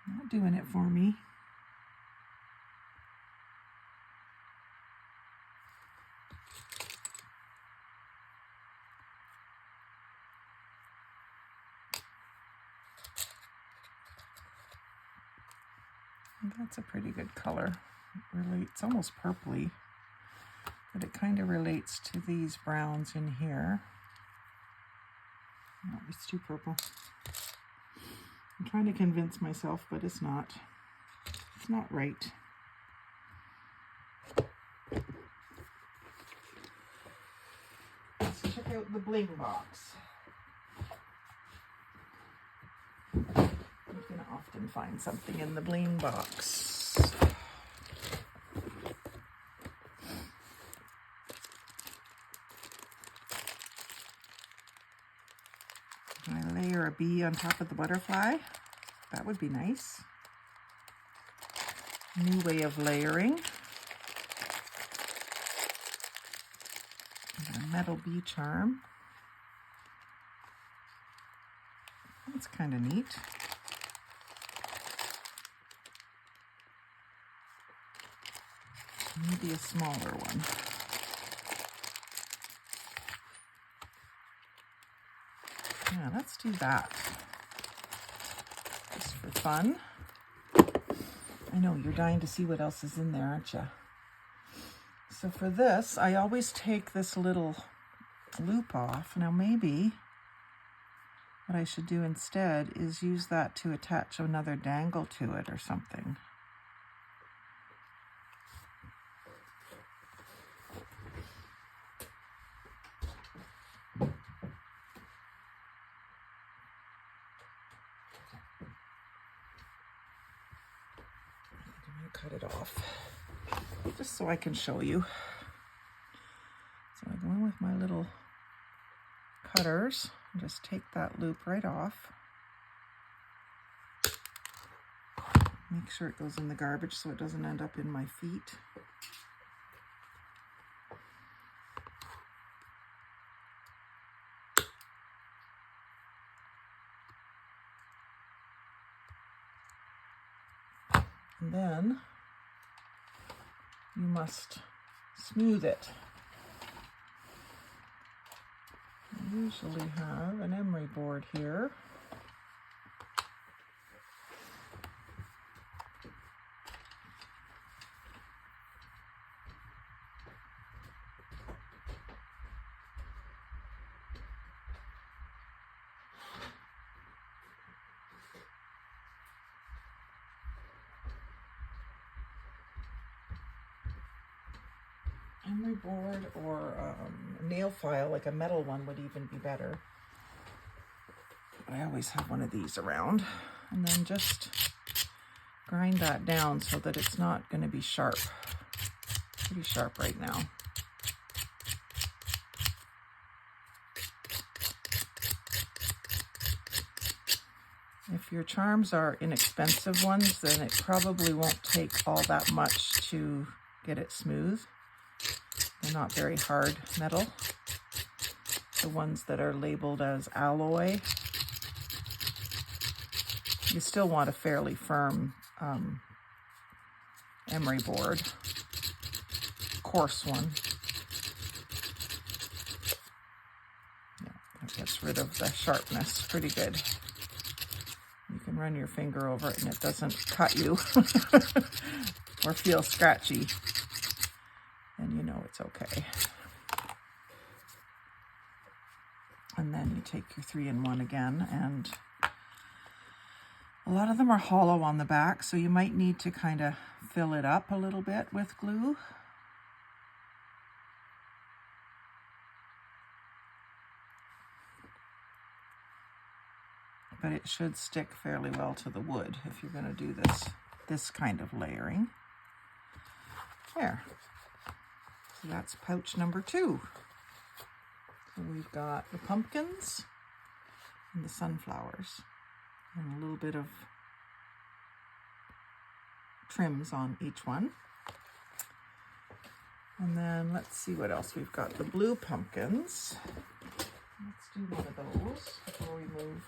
Not doing it for me. That's a pretty good color. It relates almost purpley, but it kind of relates to these browns in here. No, it's too purple. I'm trying to convince myself, but it's not. It's not right. Let's check out the bling box. You can often find something in the bling box. Can I layer a bee on top of the butterfly? That would be nice. New way of layering. And a metal bee charm. That's kind of neat. Maybe a smaller one. Yeah, let's do that. Just for fun. I know, you're dying to see what else is in there, aren't you? So for this, I always take this little loop off. Now maybe what I should do instead is use that to attach another dangle to it or something. Cut it off just so I can show you. So I go in with my little cutters and just take that loop right off. Make sure it goes in the garbage so it doesn't end up in my feet. And then you must smooth it. I usually have an emery board here. Emery board or a nail file, like a metal one would even be better. But I always have one of these around. And then just grind that down so that it's not going to be sharp. Pretty sharp right now. If your charms are inexpensive ones, then it probably won't take all that much to get it smooth. They're not very hard metal. The ones that are labeled as alloy, you still want a fairly firm emery board, coarse one. Yeah, that gets rid of the sharpness pretty good. You can run your finger over it and it doesn't cut you or feel scratchy. Then you know it's okay. And then you take your 3-in-1 again, and a lot of them are hollow on the back, so you might need to kind of fill it up a little bit with glue. but it should stick fairly well to the wood if you're going to do this kind of layering. There. So that's pouch number 2. So we've got the pumpkins and the sunflowers and a little bit of trims on each one. And then let's see what else we've got. The blue pumpkins. Let's do one of those before we move.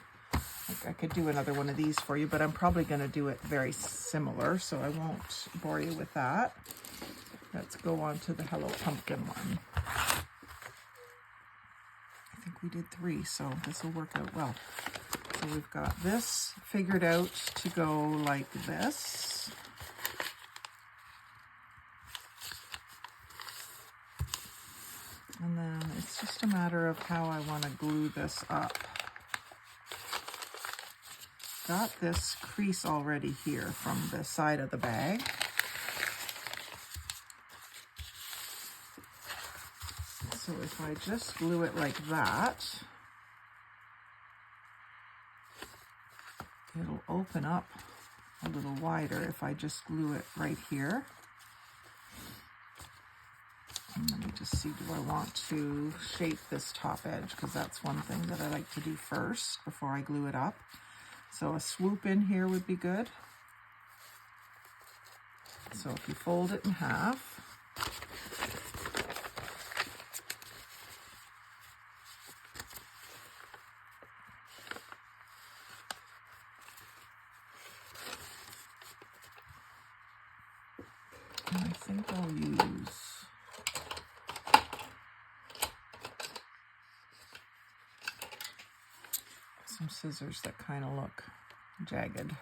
I could do another one of these for you, but I'm probably going to do it very similar, so I won't bore you with that. Let's go on to the Hello Pumpkin one. I think we did 3, so this will work out well. So we've got this figured out to go like this. And then it's just a matter of how I want to glue this up. Got this crease already here from the side of the bag. So if I just glue it like that, it'll open up a little wider if I just glue it right here. And let me just see, do I want to shape this top edge? Because that's one thing that I like to do first before I glue it up. So a swoop in here would be good. So if you fold it in half, and I think I'll use some scissors that kind of look jagged.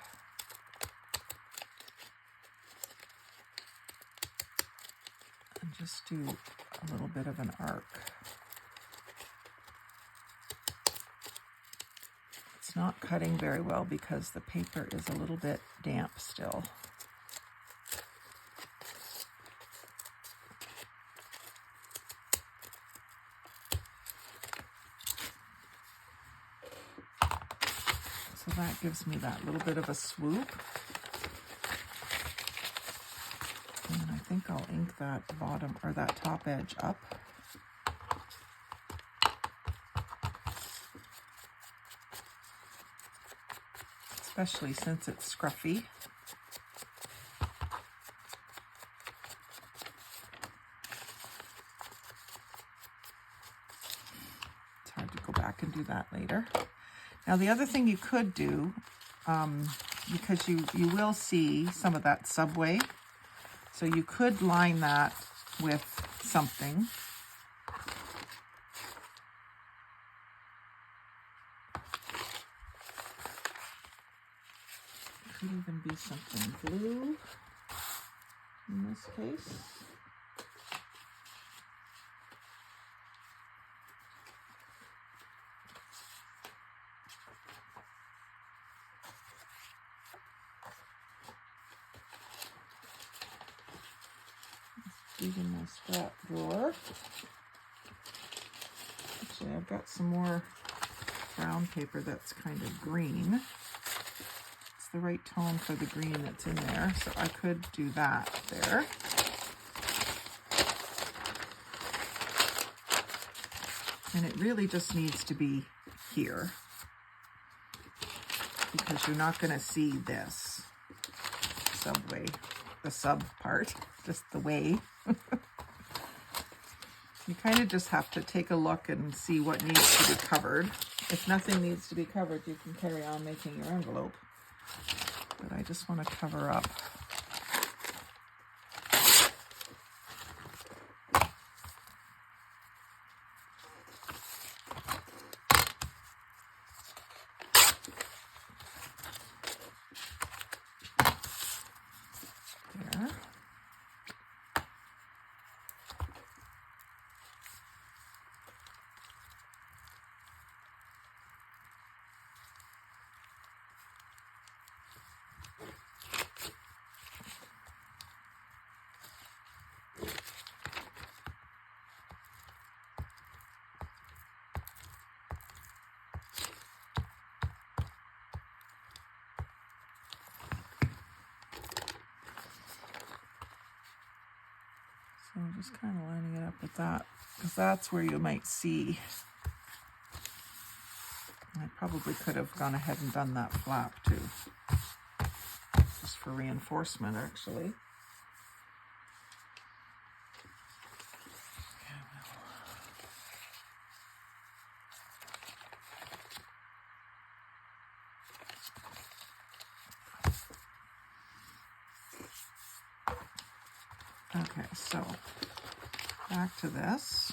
And just do a little bit of an arc. It's not cutting very well because the paper is a little bit damp still. So that gives me that little bit of a swoop. And I think I'll ink that bottom or that top edge up. Especially since it's scruffy. It's hard to go back and do that later. Now the other thing you could do, because you will see some of that subway, so you could line that with something. Could even be something blue in this case. Even my scrap drawer. Actually, I've got some more brown paper that's kind of green. It's the right tone for the green that's in there, so I could do that there. And it really just needs to be here because you're not going to see this subway, the sub part, just the way. You kind of just have to take a look and see what needs to be covered. If nothing needs to be covered, you can carry on making your envelope. But I just want to cover up. There. just kind of lining it up with that, because that's where you might see. I probably could have gone ahead and done that flap too, just for reinforcement actually. Okay, so back to this.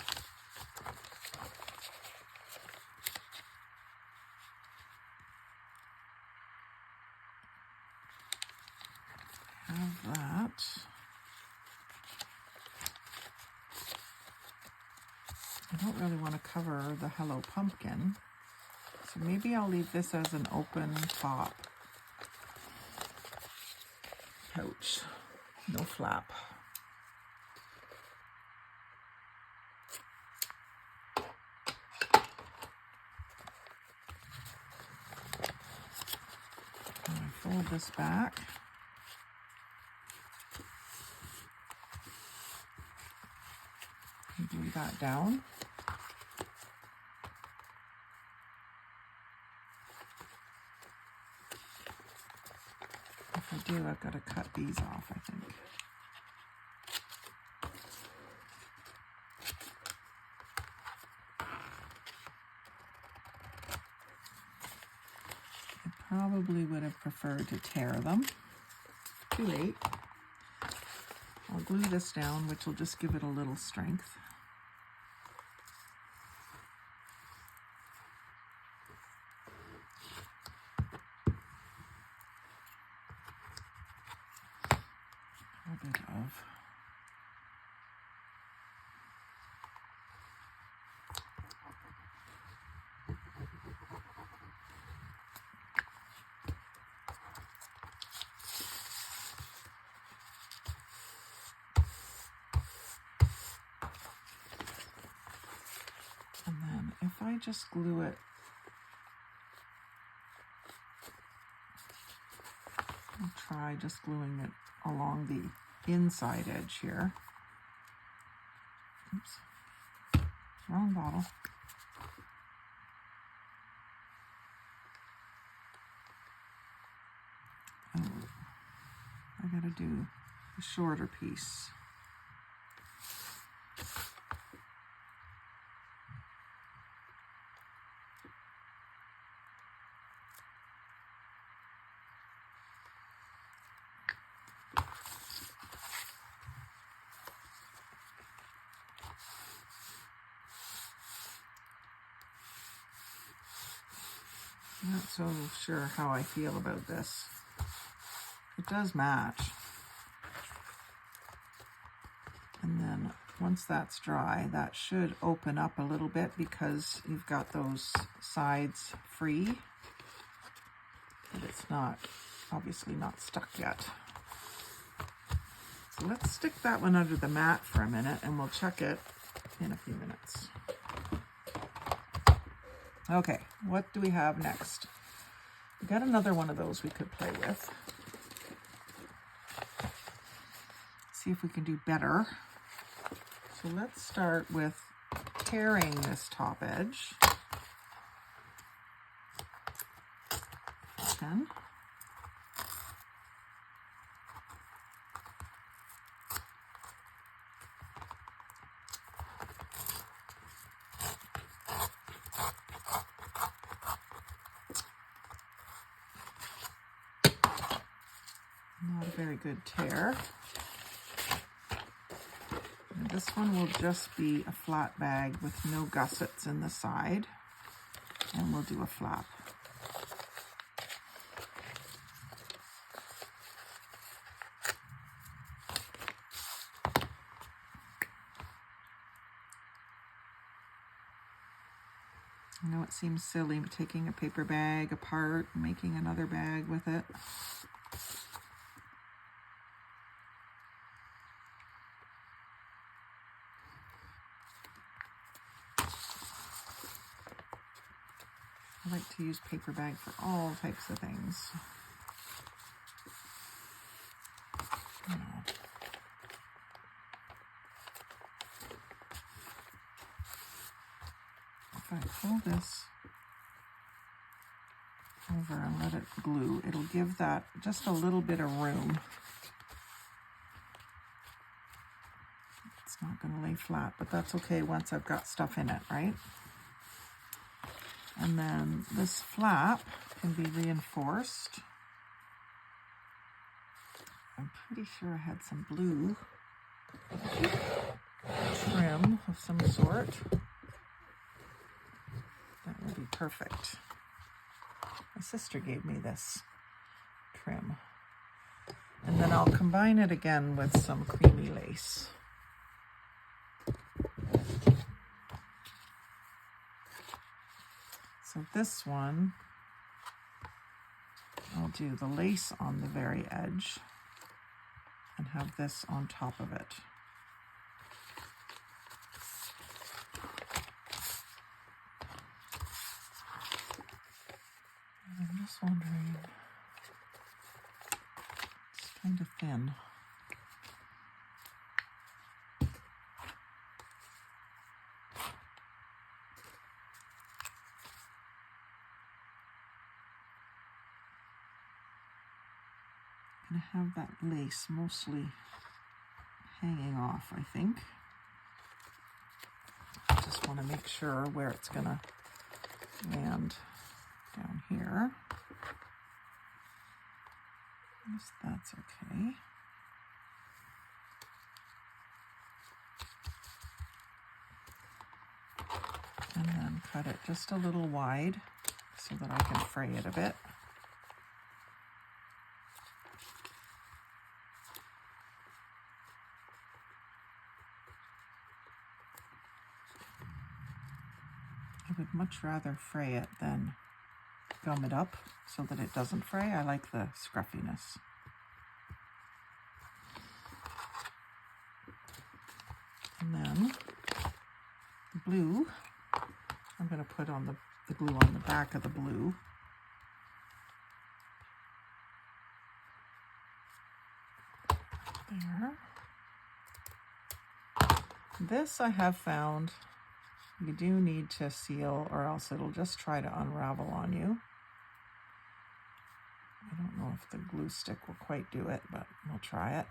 Have that. I don't really want to cover the Hello Pumpkin, so maybe I'll leave this as an open top pouch, no flap. And I fold this back. And glue that down. If I do, I've got to cut these off, I think. I probably would have preferred to tear them. Too late. I'll glue this down, which will just give it a little strength. A bit of and then if I just glue it, I'll try just gluing it along the inside edge here. Oops, wrong bottle. Oh, I gotta do a shorter piece. I'm not so sure how I feel about this. It does match. And then once that's dry, that should open up a little bit because you've got those sides free. But it's not, obviously not stuck yet. So let's stick that one under the mat for a minute and we'll check it in a few minutes. Okay, what do we have next? We got another one of those we could play with. See if we can do better. So let's start with tearing this top edge. Then not a very good tear. And this one will just be a flat bag with no gussets in the side, and we'll do a flap. I know it seems silly taking a paper bag apart and making another bag with it. I like to use paper bag for all types of things. I pull this over and let it glue, it'll give that just a little bit of room. It's not going to lay flat, but that's okay once I've got stuff in it, right? And then this flap can be reinforced. I'm pretty sure I had some blue trim of some sort. That would be perfect. My sister gave me this trim. And then I'll combine it again with some creamy lace. So this one, I'll do the lace on the very edge and have this on top of it. And I'm just wondering, it's kind of thin. I'm gonna have that lace mostly hanging off, I think. I just want to make sure where it's gonna land down here. Yes, that's okay. And then cut it just a little wide so that I can fray it a bit. I would much rather fray it than gum it up so that it doesn't fray. I like the scruffiness. And then the blue, I'm going to put on the glue on the back of the blue. There. This I have found you do need to seal or else it'll just try to unravel on you. I don't know if the glue stick will quite do it, but we'll try it.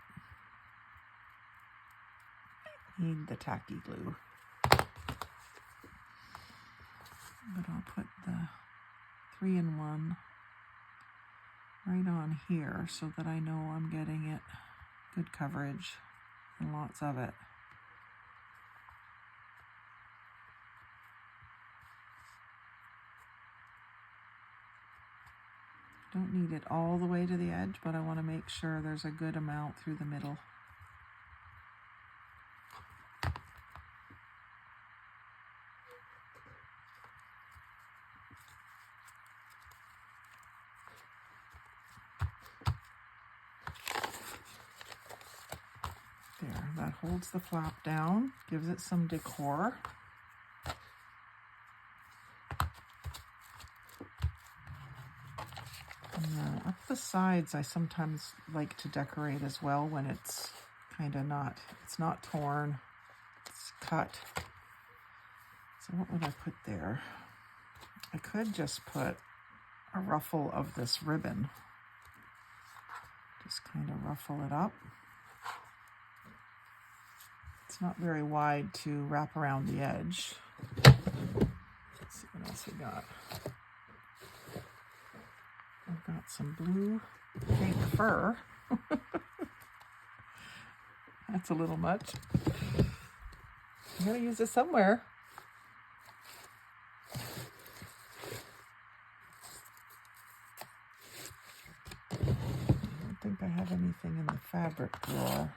Need the tacky glue. But I'll put the 3-in-1 right on here so that I know I'm getting it good coverage and lots of it. Don't need it all the way to the edge, but I want to make sure there's a good amount through the middle. There, that holds the flap down, gives it some decor. And then up the sides, I sometimes like to decorate as well when it's kind of not, it's not torn, it's cut. So what would I put there? I could just put a ruffle of this ribbon. Just kind of ruffle it up. It's not very wide to wrap around the edge. Let's see what else we got. I've got some blue pink fur. That's a little much. I'm going to use it somewhere. I don't think I have anything in the fabric drawer.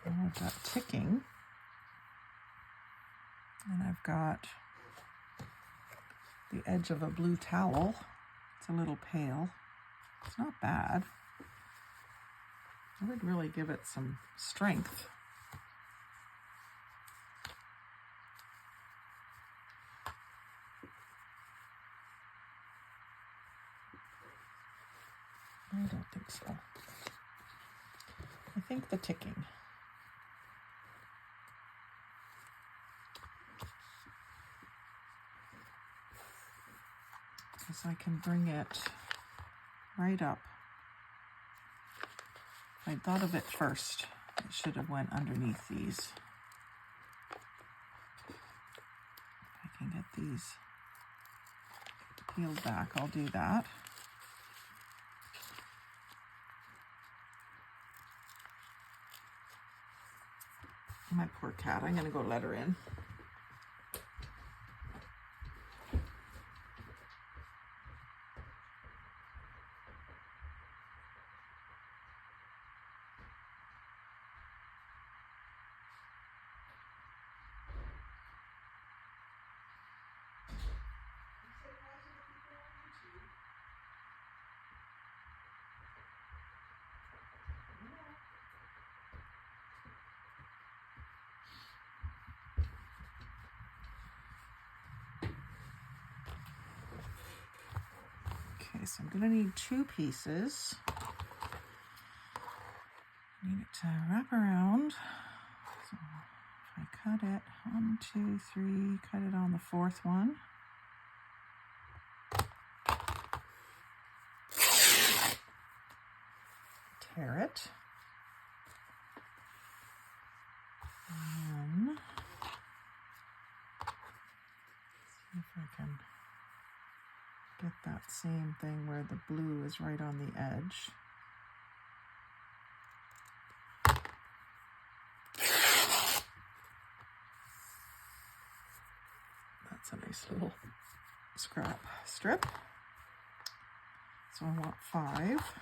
And I've got ticking. And I've got the edge of a blue towel. It's a little pale. It's not bad. I would really give it some strength. I don't think so. I think the ticking. because I can bring it right up. If I'd thought of it first, it should have went underneath these. If I can get these peeled back, I'll do that. My poor cat, I'm gonna go let her in. Okay, so I'm gonna need 2 pieces. I need it to wrap around. So if I cut it, 1, 2, 3, cut it on the 4th one. Tear it. And then see if I can get that same thing where the blue is right on the edge. That's a nice little scrap strip. So I want 5.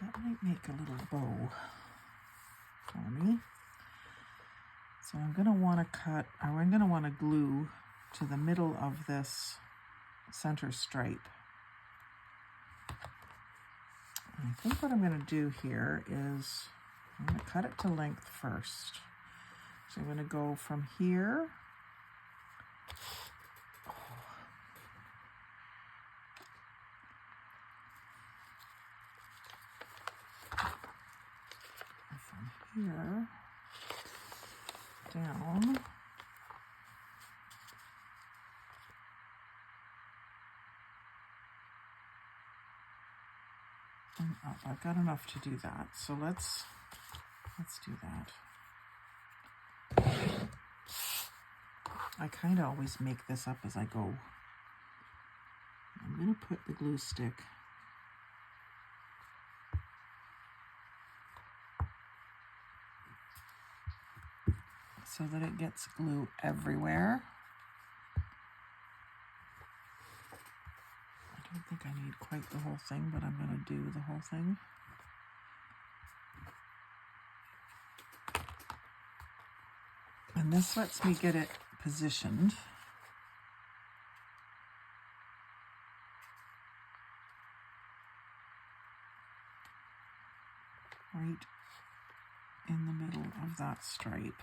That might make a little bow for me. So I'm going to want to cut, or I'm going to want to glue to the middle of this center stripe. And I think what I'm going to do here is I'm going to cut it to length first. So I'm going to go from here here down and up. I've got enough to do that, so let's do that. I kind of always make this up as I go. I'm going to put the glue stick so that it gets glue everywhere. I don't think I need quite the whole thing, but I'm going to do the whole thing. And this lets me get it positioned. Right in the middle of that stripe.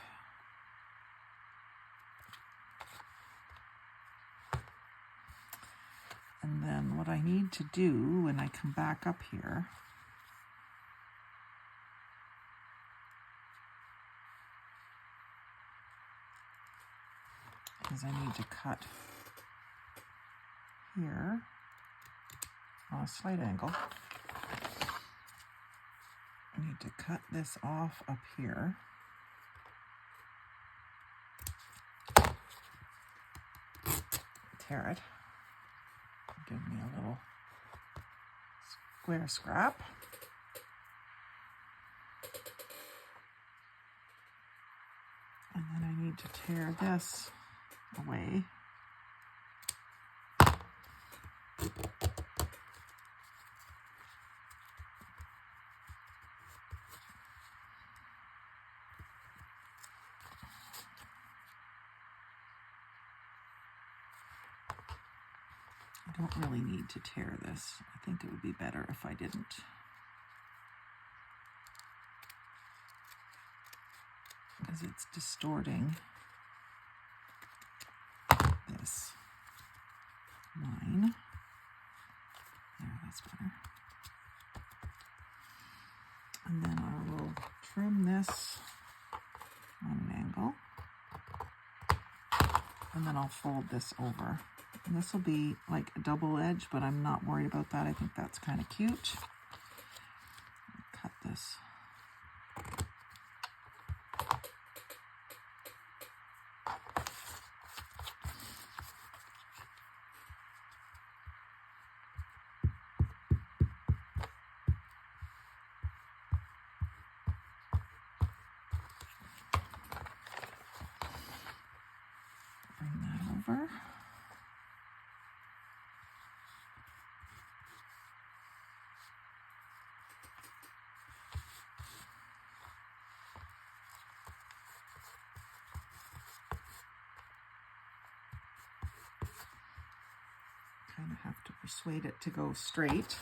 And then what I need to do when I come back up here is I need to cut here on a slight angle. I need to cut this off up here. Tear it. Give me a little square scrap. And then I need to tear this away. I don't really need to tear this. I think it would be better if I didn't. Because it's distorting this line. There, that's better. trim this on an angle. And then I'll fold this over. And this will be like a double edge, but I'm not worried about that. I think that's kind of cute. Cut this. Bring that over. Kind of have to persuade it to go straight.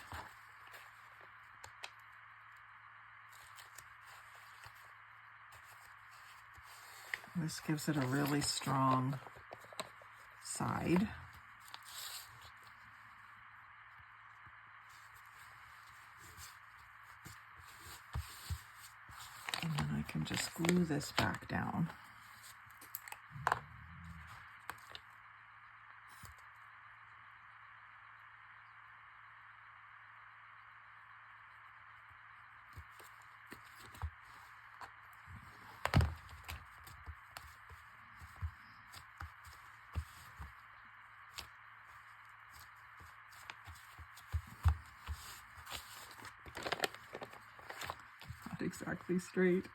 This gives it a really strong side. And then I can just glue this back down. Exactly straight.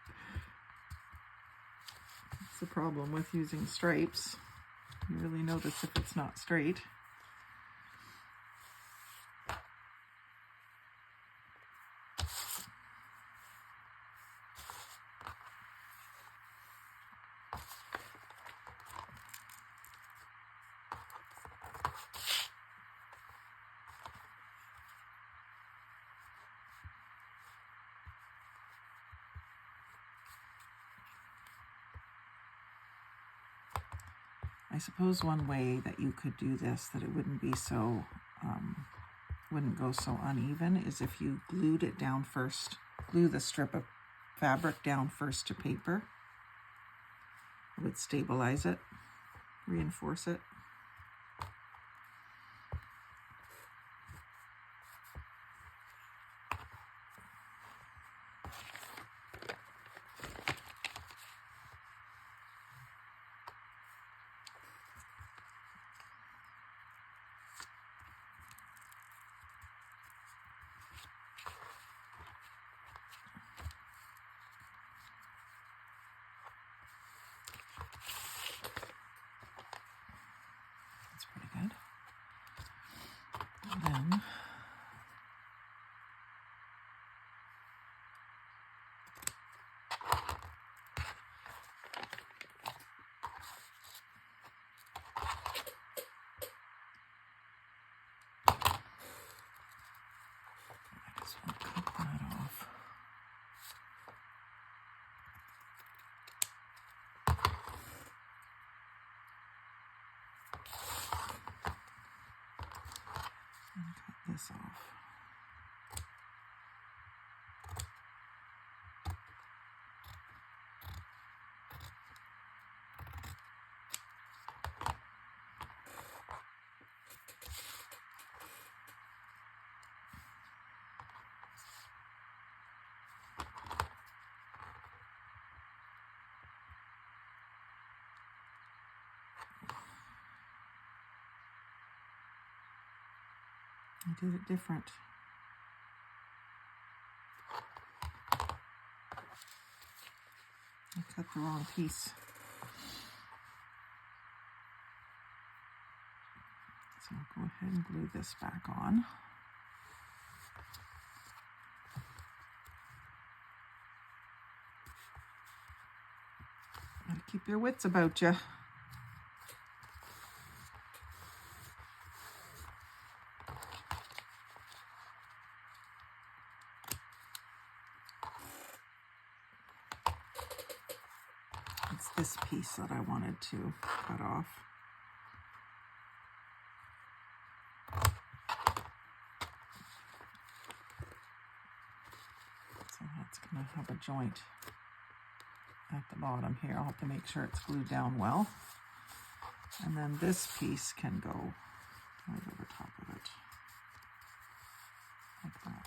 That's the problem with using stripes. You really notice if it's not straight. I suppose one way that you could do this, that it wouldn't be so, wouldn't go so uneven, is if you glued it down first, glue the strip of fabric down first to paper. It would stabilize it, reinforce it. Pretty good. And then I just want to cut that off. And cut this off. I did it different. I cut the wrong piece. So I'll go ahead and glue this back on. Gotta keep your wits about you. It's this piece that I wanted to cut off. So that's gonna have a joint. at the bottom here. I'll have to make sure it's glued down well. And then this piece can go right over top of it, like that.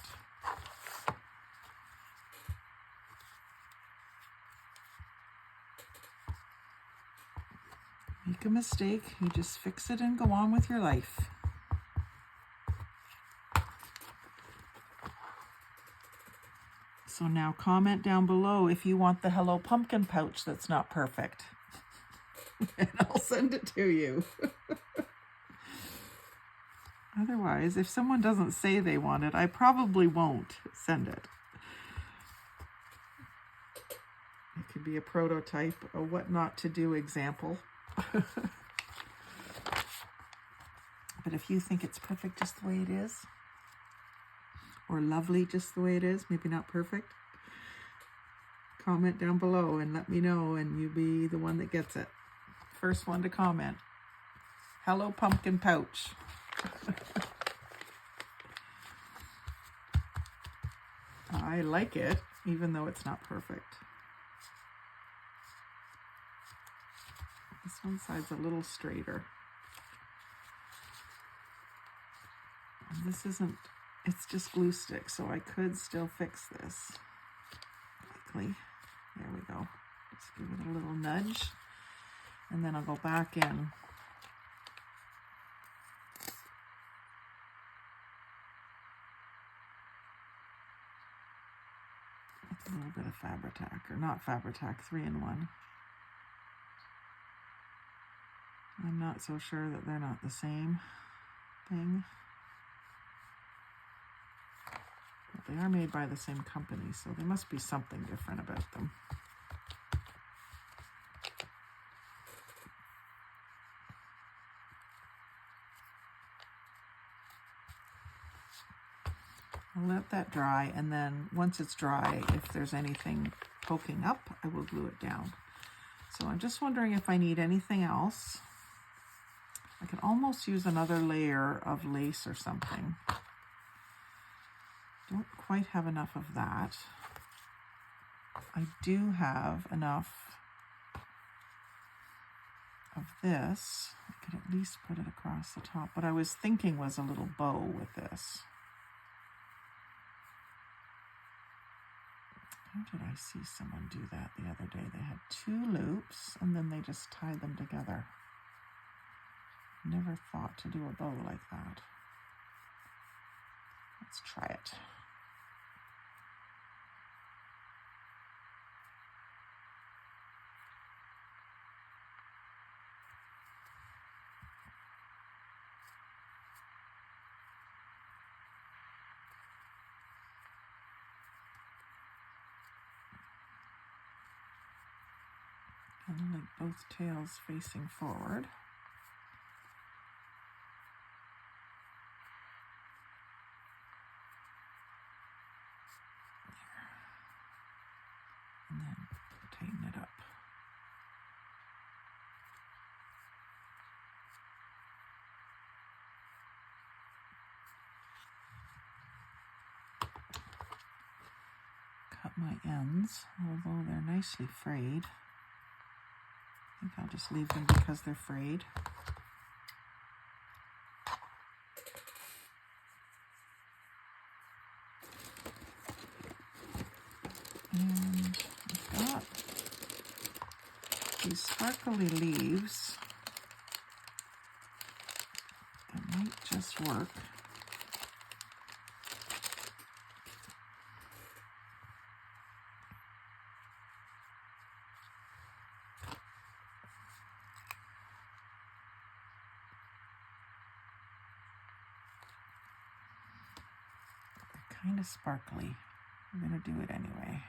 Make a mistake, you just fix it and go on with your life. So now comment down below if you want the Hello Pumpkin pouch that's not perfect. And I'll send it to you. Otherwise, if someone doesn't say they want it, I probably won't send it. It could be a prototype, a what not to do example. But if you think it's perfect just the way it is, or lovely just the way it is, maybe not perfect, comment down below and let me know, and you be the one that gets it. First one to comment. Hello Pumpkin pouch. I like it, even though it's not perfect. This one side's a little straighter. And this isn't, it's just glue stick, so I could still fix this quickly. There we go. Just give it a little nudge, and then I'll go back in. With a little bit of Fabri-Tac, or not Fabri-Tac, 3-in-1. I'm not so sure that they're not the same thing. But they are made by the same company, so there must be something different about them. I'll let that dry, and then once it's dry, if there's anything poking up, I will glue it down. So I'm just wondering if I need anything else. I could almost use another layer of lace or something. Don't quite have enough of that. I do have enough of this. I could at least put it across the top. What I was thinking was a little bow with this. How did I see someone do that the other day? They had 2 loops and then they just tied them together. Never thought to do a bow like that. Let's try it. And like both tails facing forward. And then tighten it up. Cut my ends, although they're nicely frayed. I think I'll just leave them because they're frayed. And I've got these sparkly leaves that might just work. They're kind of sparkly. I'm going to do it anyway.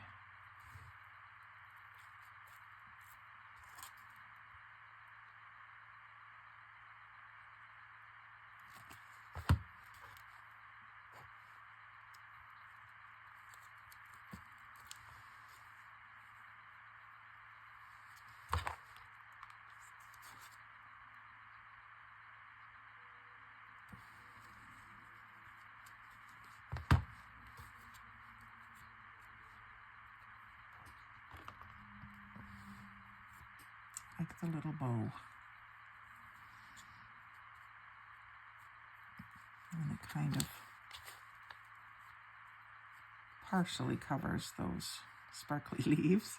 like the little bow. And it kind of partially covers those sparkly leaves.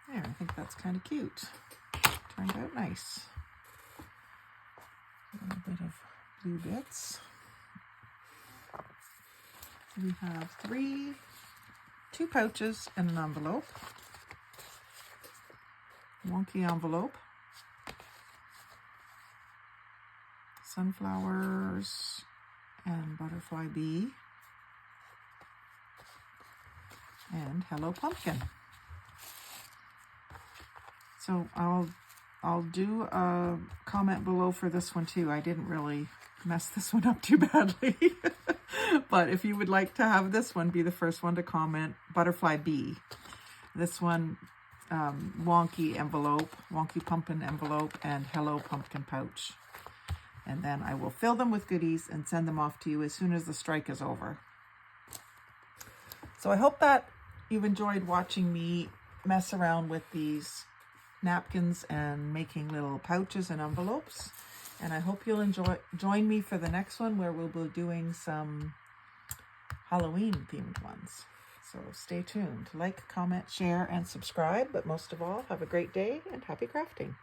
There, I think that's kind of cute. Turned out nice. A little bit of blue bits. We have two pouches and an envelope. Wonky envelope. Sunflowers and butterfly bee. And Hello Pumpkin. So I'll do a comment below for this one too. I didn't really mess this one up too badly. But if you would like to have this one be the first one to comment, butterfly bee. This one, wonky envelope, wonky pumpkin envelope, and Hello Pumpkin pouch. And then I will fill them with goodies and send them off to you as soon as the strike is over. So I hope that you've enjoyed watching me mess around with these napkins and making little pouches and envelopes. And I hope you'll join me for the next one, where we'll be doing some Halloween themed ones. So stay tuned. Like, comment, share, and subscribe. But most of all, have a great day and happy crafting.